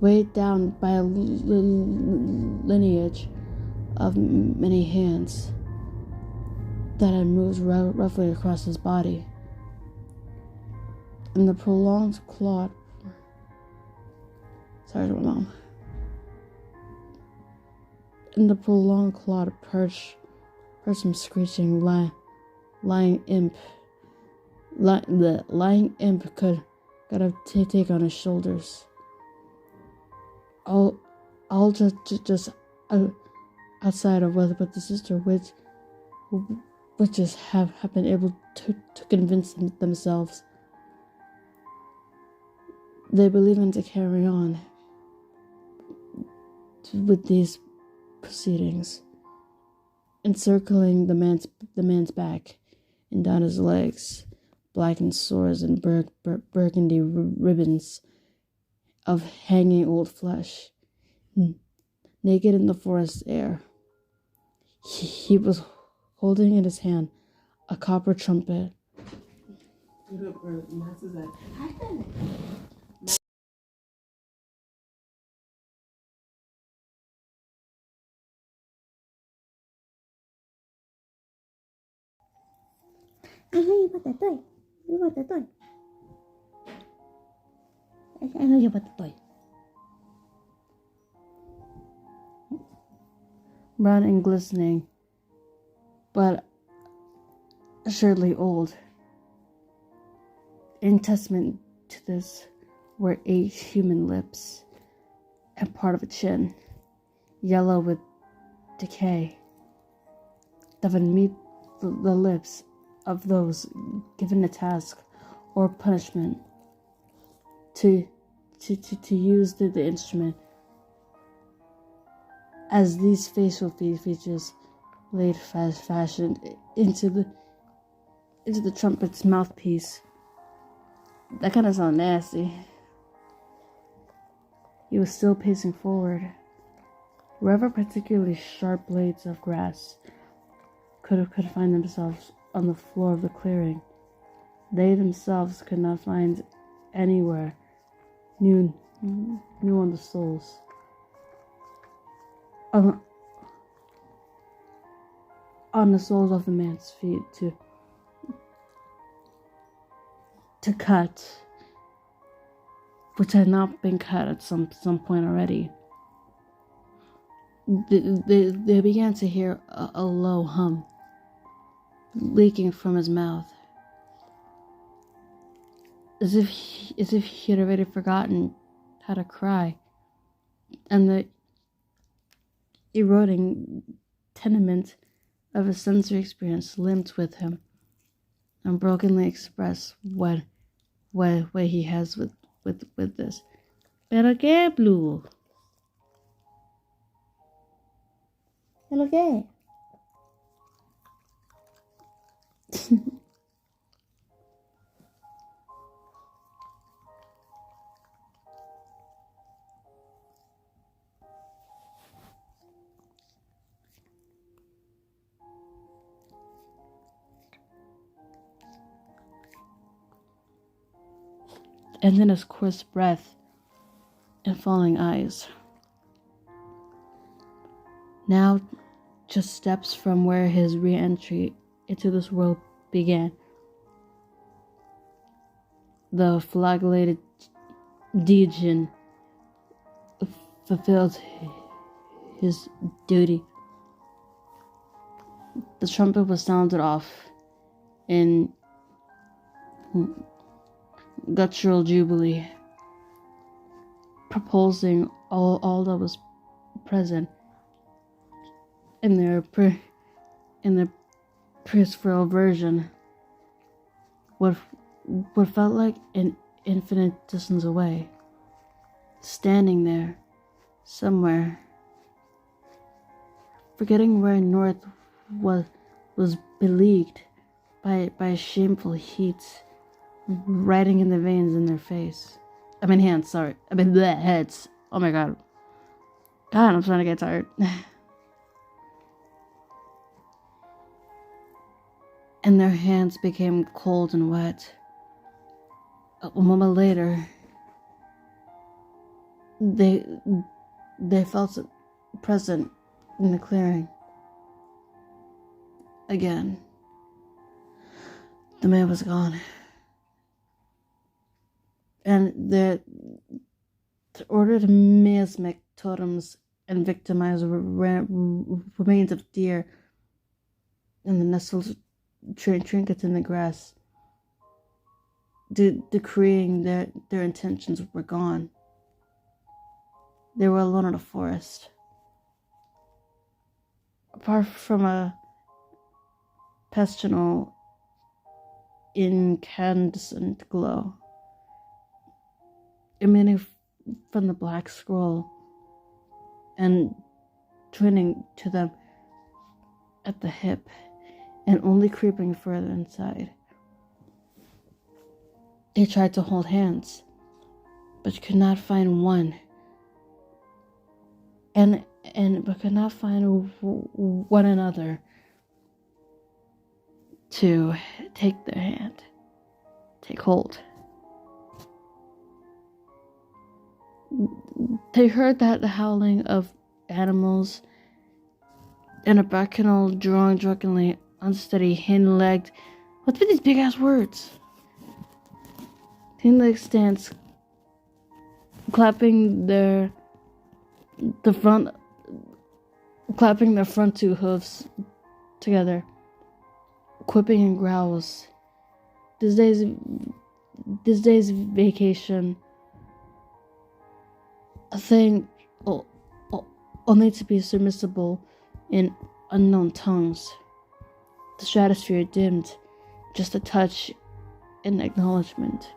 weighed down by a lineage of many hands that had moved roughly across his body. And the prolonged clawed... Sorry, my mom. And the prolonged clawed perch from screeching lying imp. The lying imp could have take on his shoulders. All just outside of what the sister witches have been able to convince themselves. They believe in to carry on with these proceedings, encircling the man's back and down his legs, blackened sores and burgundy ribbons of hanging old flesh. Naked in the forest air, he was holding in his hand a copper trumpet. Anh nói gì bà tệ tôi? Gì bà tệ tôi? Anh nói gì bà tệ tôi? Brown and glistening, but assuredly old. In testament to this were 8 human lips and part of a chin, yellow with decay, that would meet the lips of those given a task or punishment to use the instrument, as these facial features laid fashioned into the trumpet's mouthpiece. That kind of sounds nasty. He was still pacing forward. Wherever particularly sharp blades of grass could find themselves on the floor of the clearing, they themselves could not find anywhere new on the soles. On the soles of the man's feet to cut, which had not been cut at some point already. They began to hear a low hum leaking from his mouth, as if he had already forgotten how to cry, and the eroding tenement of his sensory experience limped with him and brokenly expressed what he has with this. Pero qué, Blue? Hello, qué? And then his coarse breath and falling eyes. Now, just steps from where his re-entry into this world began. The flagellated Dejin fulfilled his duty. The trumpet was sounded off in guttural jubilee, propulsing all that was present in their peaceful version. What felt like an infinite distance away, standing there, somewhere, forgetting where north was beleaguered by shameful heat, riding in the veins in their face. Hands, sorry. Heads. Oh my god. God, I'm starting to get tired. And their hands became cold and wet. A moment later, they felt present in the clearing. Again, the man was gone. And the ordered miasmic totems and victimized remains of deer and the nestled trinkets in the grass, decreeing their intentions were gone. They were alone in a forest. Apart from a pestilential, incandescent glow, emanating from the black scroll and twinning to them at the hip and only creeping further inside. They tried to hold hands, but could not find one, but could not find one another to take their hand, take hold. They heard that the howling of animals and a bacchanal drawing drunkenly unsteady hind-legged. What's with these big ass words? Hind-legged stance, clapping their front two hooves together, quipping and growls. This day's vacation, a thing only to be submissible in unknown tongues. The stratosphere dimmed, just a touch in acknowledgement.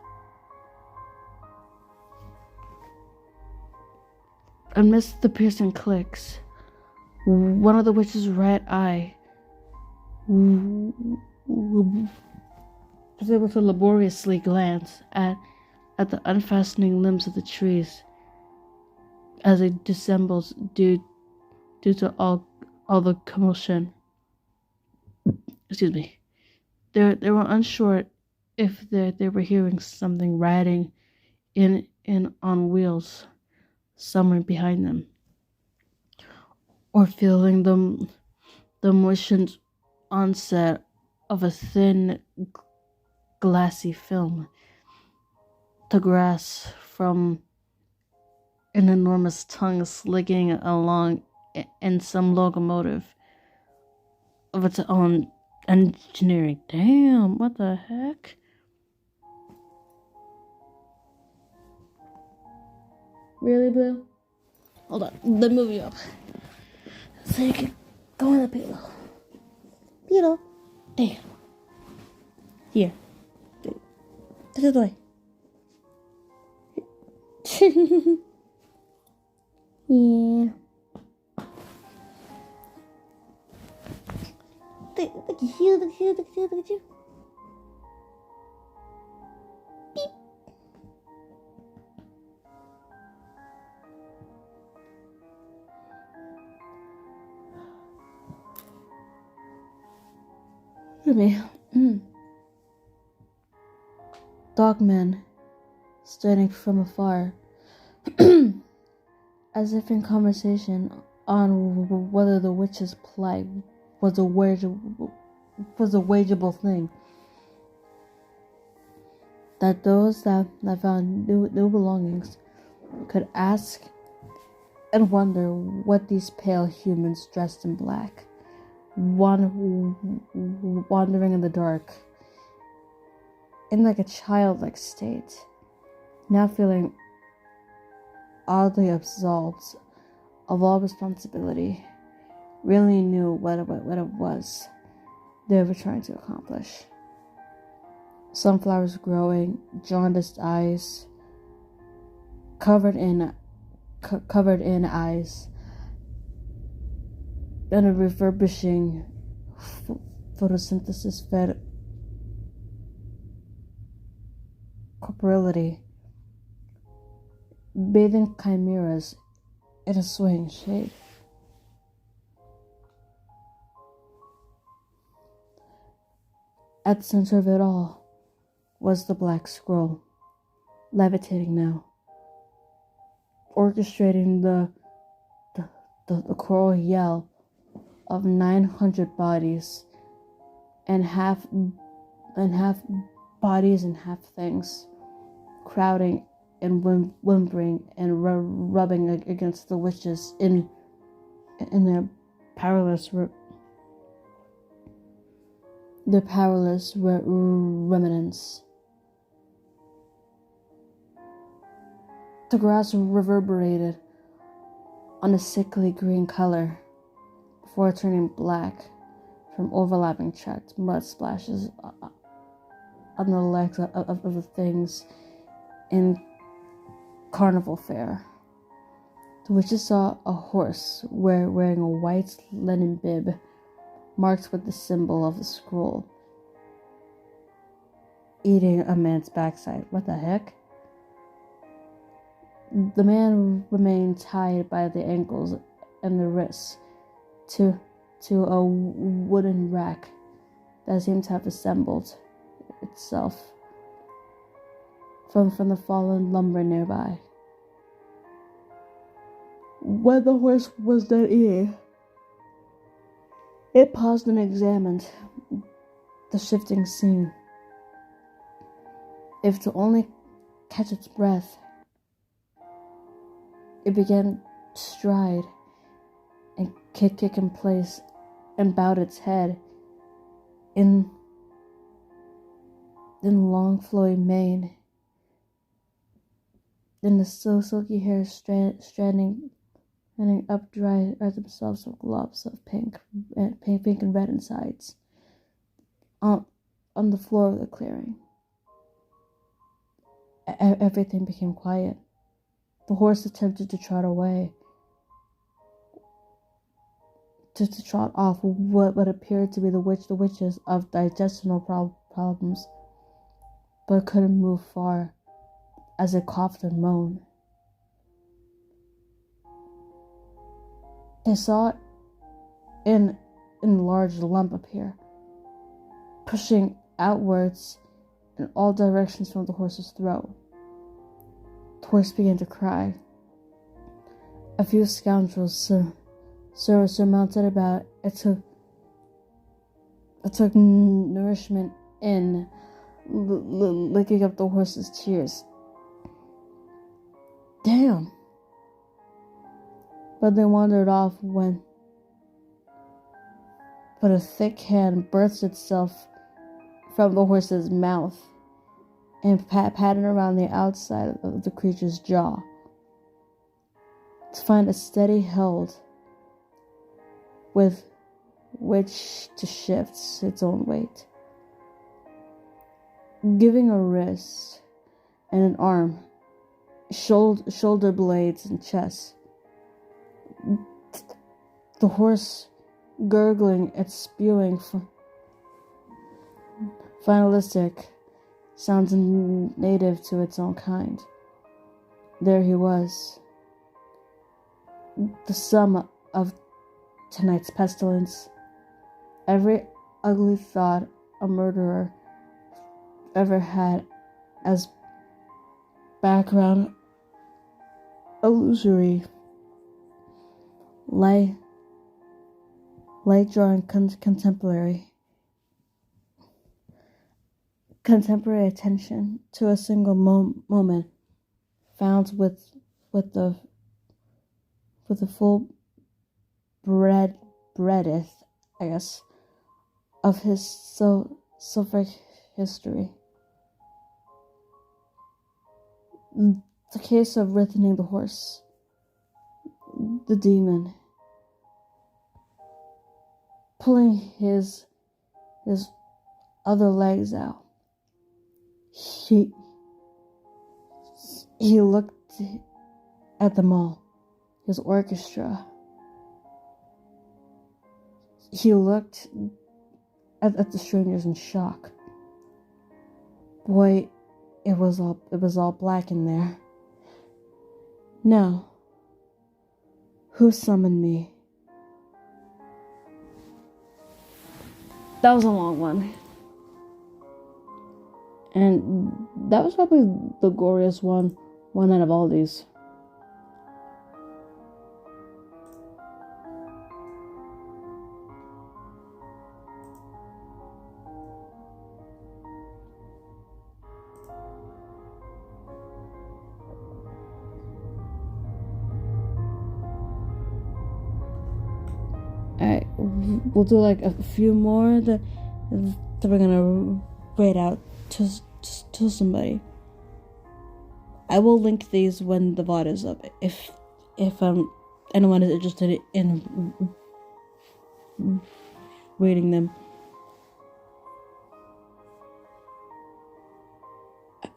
Amidst the piercing clicks, one of the witch's right eye was able to laboriously glance at the unfastening limbs of the trees as it dissembles due to all the commotion. Excuse me. They were unsure if they were hearing something riding in on wheels somewhere behind them, or feeling the moistened onset of a thin, glassy film to grass from an enormous tongue slicking along in some locomotive of its own engineering. Damn, what the heck? Really, Blue? Hold on, let me move you up so you can go in the pillow. Pillow. Damn. Here. This is the way. Yeah. Look at you, look at you, look at you, look at you. Beep. Look at me. Dogman, standing from afar, as if in conversation on whether the witch's plight was a wageable thing. That those that found new belongings could ask and wonder what these pale humans dressed in black, wandering in the dark, in like a childlike state, now feeling oddly absolved of all responsibility, really knew what it was they were trying to accomplish. Sunflowers growing, jaundiced eyes, covered in eyes, and a refurbishing photosynthesis-fed corporeality, bathing chimeras in a swaying shade. At the center of it all was the black scroll, levitating now, orchestrating the choral yell of 900 bodies, and half bodies and half things, crowding and whimpering and rubbing against the witches in their powerless remnants. The grass reverberated on a sickly green color before turning black from overlapping checked mud splashes on the legs of the things in carnival fair. The witches saw a horse wearing a white linen bib marked with the symbol of the scroll, eating a man's backside. What the heck? The man remained tied by the ankles and the wrists to a wooden rack that seemed to have assembled itself from the fallen lumber nearby. When the horse was done eating, it paused and examined the shifting scene. If to only catch its breath, it began to stride and kick in place and bowed its head in long flowing mane. Then the silky hair standing up dried themselves with globs of pink and red insides on the floor of the clearing. Everything became quiet. The horse attempted to trot away, to trot off what appeared to be the witches of digestional problems, but couldn't move far as it coughed and moaned. They saw an enlarged lump appear, pushing outwards in all directions from the horse's throat. The horse began to cry. A few scoundrels surmounted about it took nourishment in, licking up the horse's tears. Damn! But they wandered off but a thick hand burst itself from the horse's mouth and patted around the outside of the creature's jaw to find a steady hold with which to shift its own weight. Giving a wrist and an arm, shoulder blades and chest, the horse gurgling and spewing finalistic sounds native to its own kind. There he was, the sum of tonight's pestilence. Every ugly thought a murderer ever had as background illusory light drawing contemporary attention to a single moment found with the full breadth, I guess, of his silver history. The case of writhing the horse, the demon, pulling his other legs out. He looked at them all, his orchestra. He looked at the strangers in shock. Boy, it was all black in there. Now, who summoned me? That was a long one. And that was probably the goriest one out of all these. Alright, we'll do like a few more that we're gonna rate out to somebody. I will link these when the VOD is up if anyone is interested in reading them.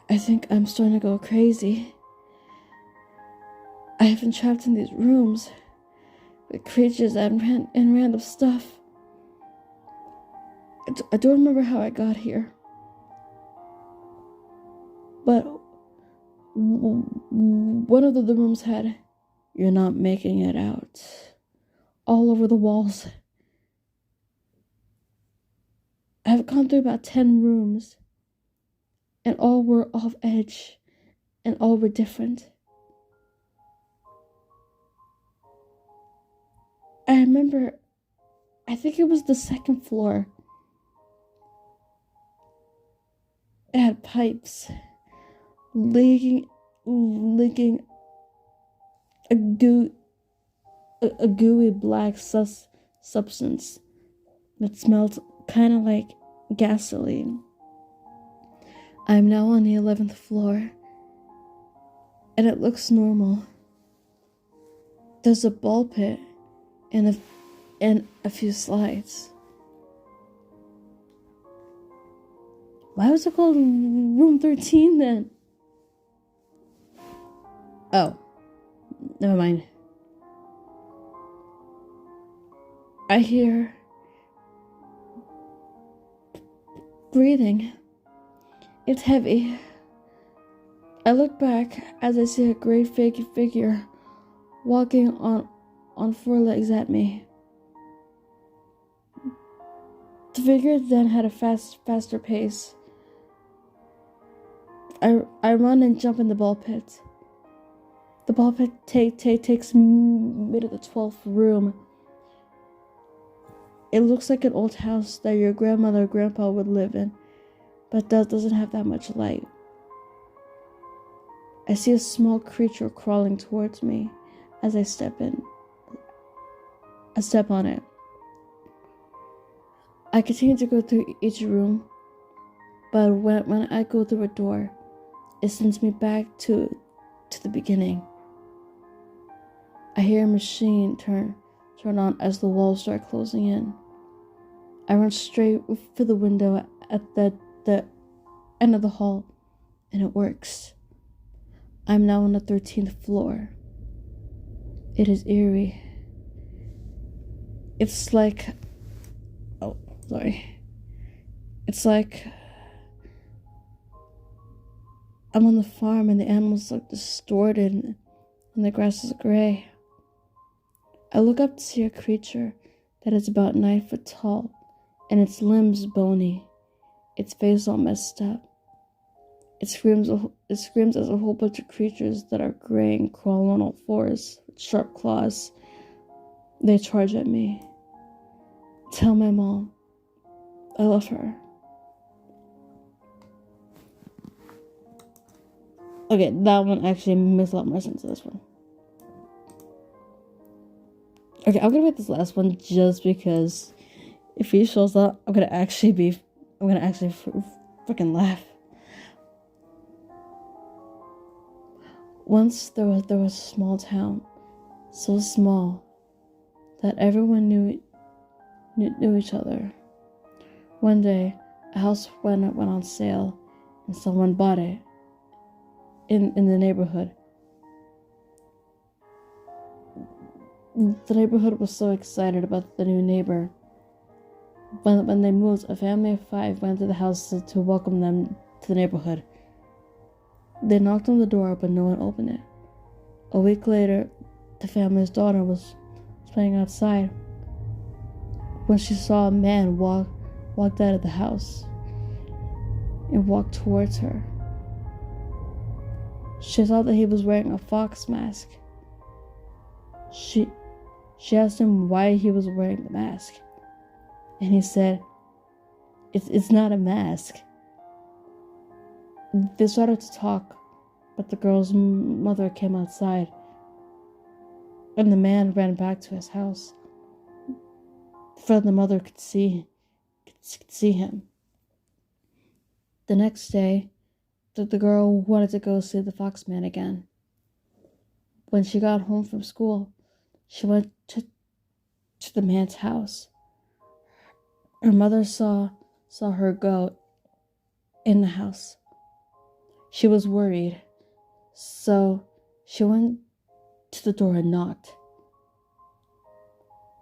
I think I'm starting to go crazy. I have been trapped in these rooms with creatures and random stuff. I don't remember how I got here, but one of the rooms had "You're not making it out" all over the walls. I've gone through about 10 rooms, and all were off edge, and all were different. I remember, I think it was the second floor. It had pipes leaking a gooey black substance that smelled kind of like gasoline. I'm now on the 11th floor, and it looks normal. There's a ball pit and a few slides. Why was it called room 13 then? Oh, never mind. I hear breathing. It's heavy. I look back as I see a gray figure walking on four legs at me. The figure then had a faster pace. I run and jump in the ball pit. The ball pit takes me to the 12th room. It looks like an old house that your grandmother or grandpa would live in, but doesn't have that much light. I see a small creature crawling towards me as I step in. I step on it. I continue to go through each room, but when I go through a door, it sends me back to the beginning. I hear a machine turn on as the walls start closing in. I run straight for the window at the end of the hall, and it works. I'm now on the 13th floor. It is eerie. It's like... Oh, sorry. It's like... I'm on the farm and the animals look distorted and the grass is gray. I look up to see a creature that is about 9 foot tall and its limbs bony, its face all messed up. It screams as a whole bunch of creatures that are gray and crawl on all fours with sharp claws. They charge at me. Tell my mom I love her. Okay, that one actually makes a lot more sense to this one. Okay, I'm gonna read this last one just because if he shows up, I'm gonna actually freaking laugh. Once there was a small town, so small that everyone knew each other. One day, a house went on sale, and someone bought it in the neighborhood. The neighborhood was so excited about the new neighbor. When they moved, a family of 5 went to the house to welcome them to the neighborhood. They knocked on the door, but no one opened it. A week later, the family's daughter was playing outside when she saw a man walked out of the house and walked towards her. She saw that he was wearing a fox mask. She asked him why he was wearing the mask, and he said, It's not a mask." They started to talk, but the girl's mother came outside, and the man ran back to his house. The mother could see him. The next day, the girl wanted to go see the fox man again. When she got home from school, she went to the man's house. Her mother saw her go in the house. She was worried, so she went to the door and knocked,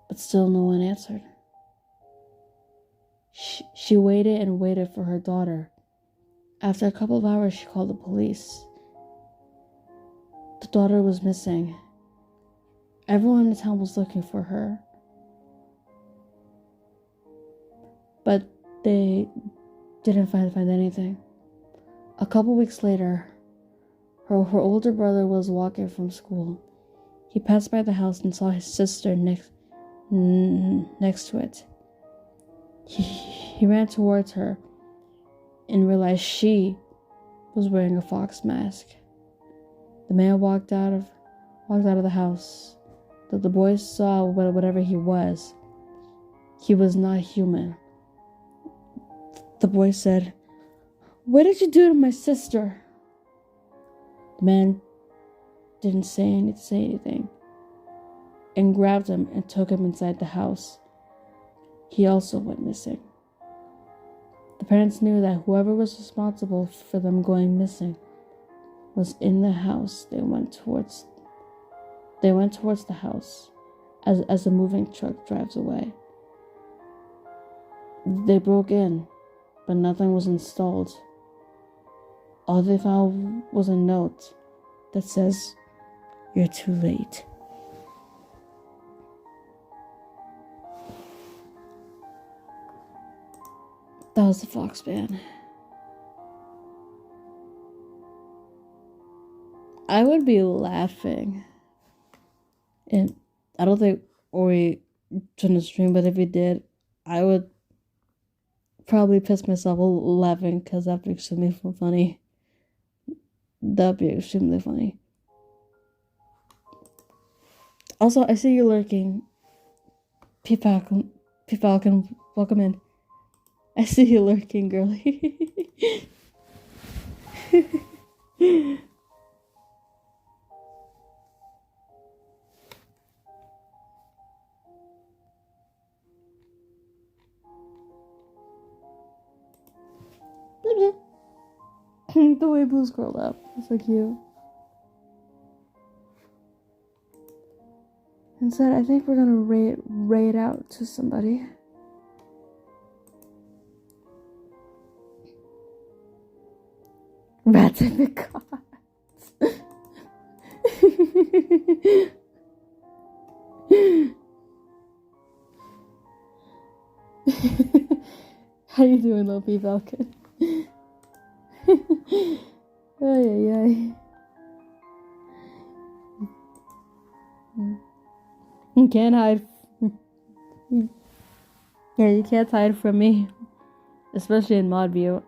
but still no one answered. She waited and waited for her daughter. After a couple of hours, she called the police. The daughter was missing. Everyone in the town was looking for her, but they didn't find anything. A couple weeks later, her older brother was walking from school. He passed by the house and saw his sister next to it. He ran towards her and realized she was wearing a fox mask. The man walked out of the house. The boys saw whatever he was. He was not human. The boy said, "What did you do to my sister?" The man didn't say anything and grabbed him and took him inside the house. He also went missing. The parents knew that whoever was responsible for them going missing was in the house. They went towards the house as a moving truck drives away. They broke in, but nothing was installed. All they found was a note that says, "You're too late." That was the Fox Band. I would be laughing. And I don't think Ori joined the stream, but if he did, I would probably piss myself laughing because that'd be extremely funny. That'd be extremely funny. Also, I see you lurking. P-Falcon, welcome in. I see you lurking, girly. The way Boo scrolled up. That's so cute. And said, I think we're gonna raid out to somebody. Rats in the gods. How you doing, little P-Falcon? Ay. You can't hide. Yeah, you can't hide from me. Especially in mod view.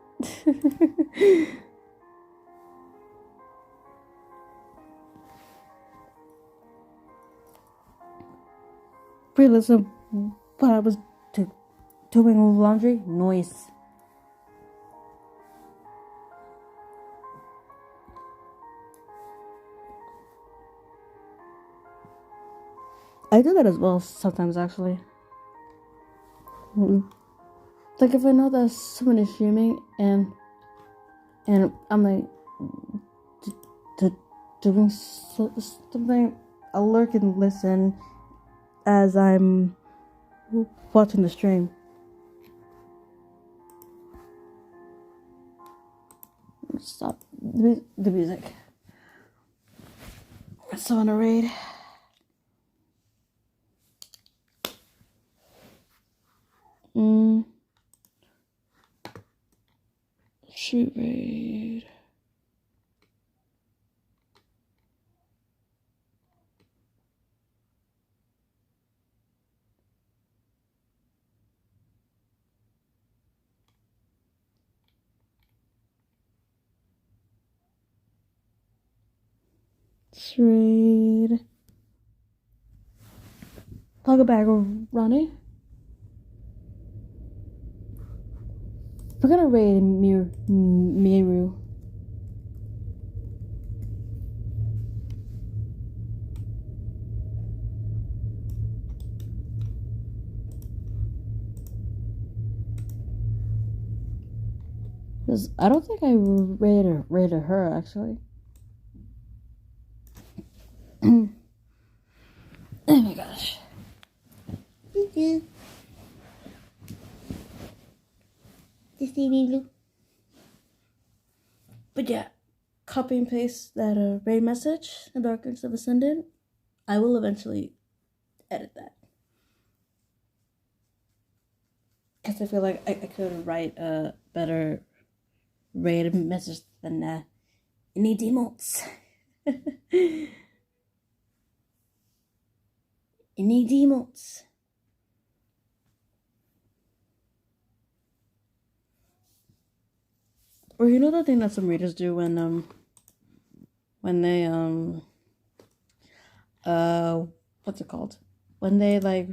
Regardless of what I was doing laundry, noise. I do that as well sometimes, actually. Like if I know that someone is streaming and I'm like doing something, I'll lurk and listen as I'm watching the stream. Stop the music. I'm still on a raid. Shoot raid. Raid. Plug a bag of Ronnie. We're gonna raid Miru. Because I don't think I raided her actually. gosh. You do. Just eating. But yeah, copy and paste that raid message, the Darkness of Ascendant. I will eventually edit that. Because I feel like I could write a better raid message than any demotes. Any demotes. Or you know the thing that some readers do when they what's it called? When they like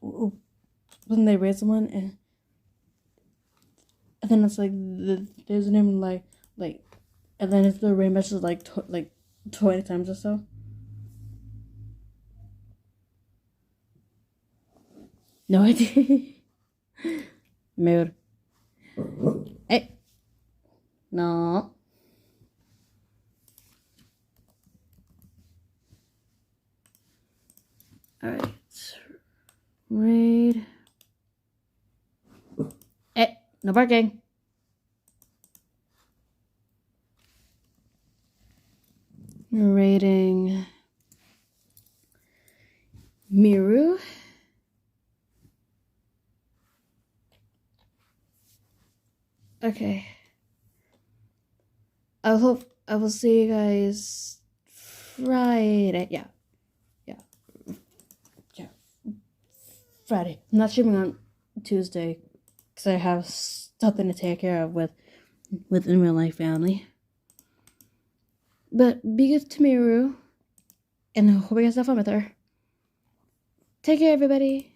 when they raise someone and then it's like there's a name like and then if the raid message like 20 times or so. No idea. Mood. Hey. No. Alright. Raid. Hey. No barking. Raiding Miru. Okay. I will see you guys Friday. Yeah. Friday. I'm not streaming on Tuesday because I have something to take care of with in real life family. But be good to Miru, and I hope you guys have fun with her. Take care, everybody.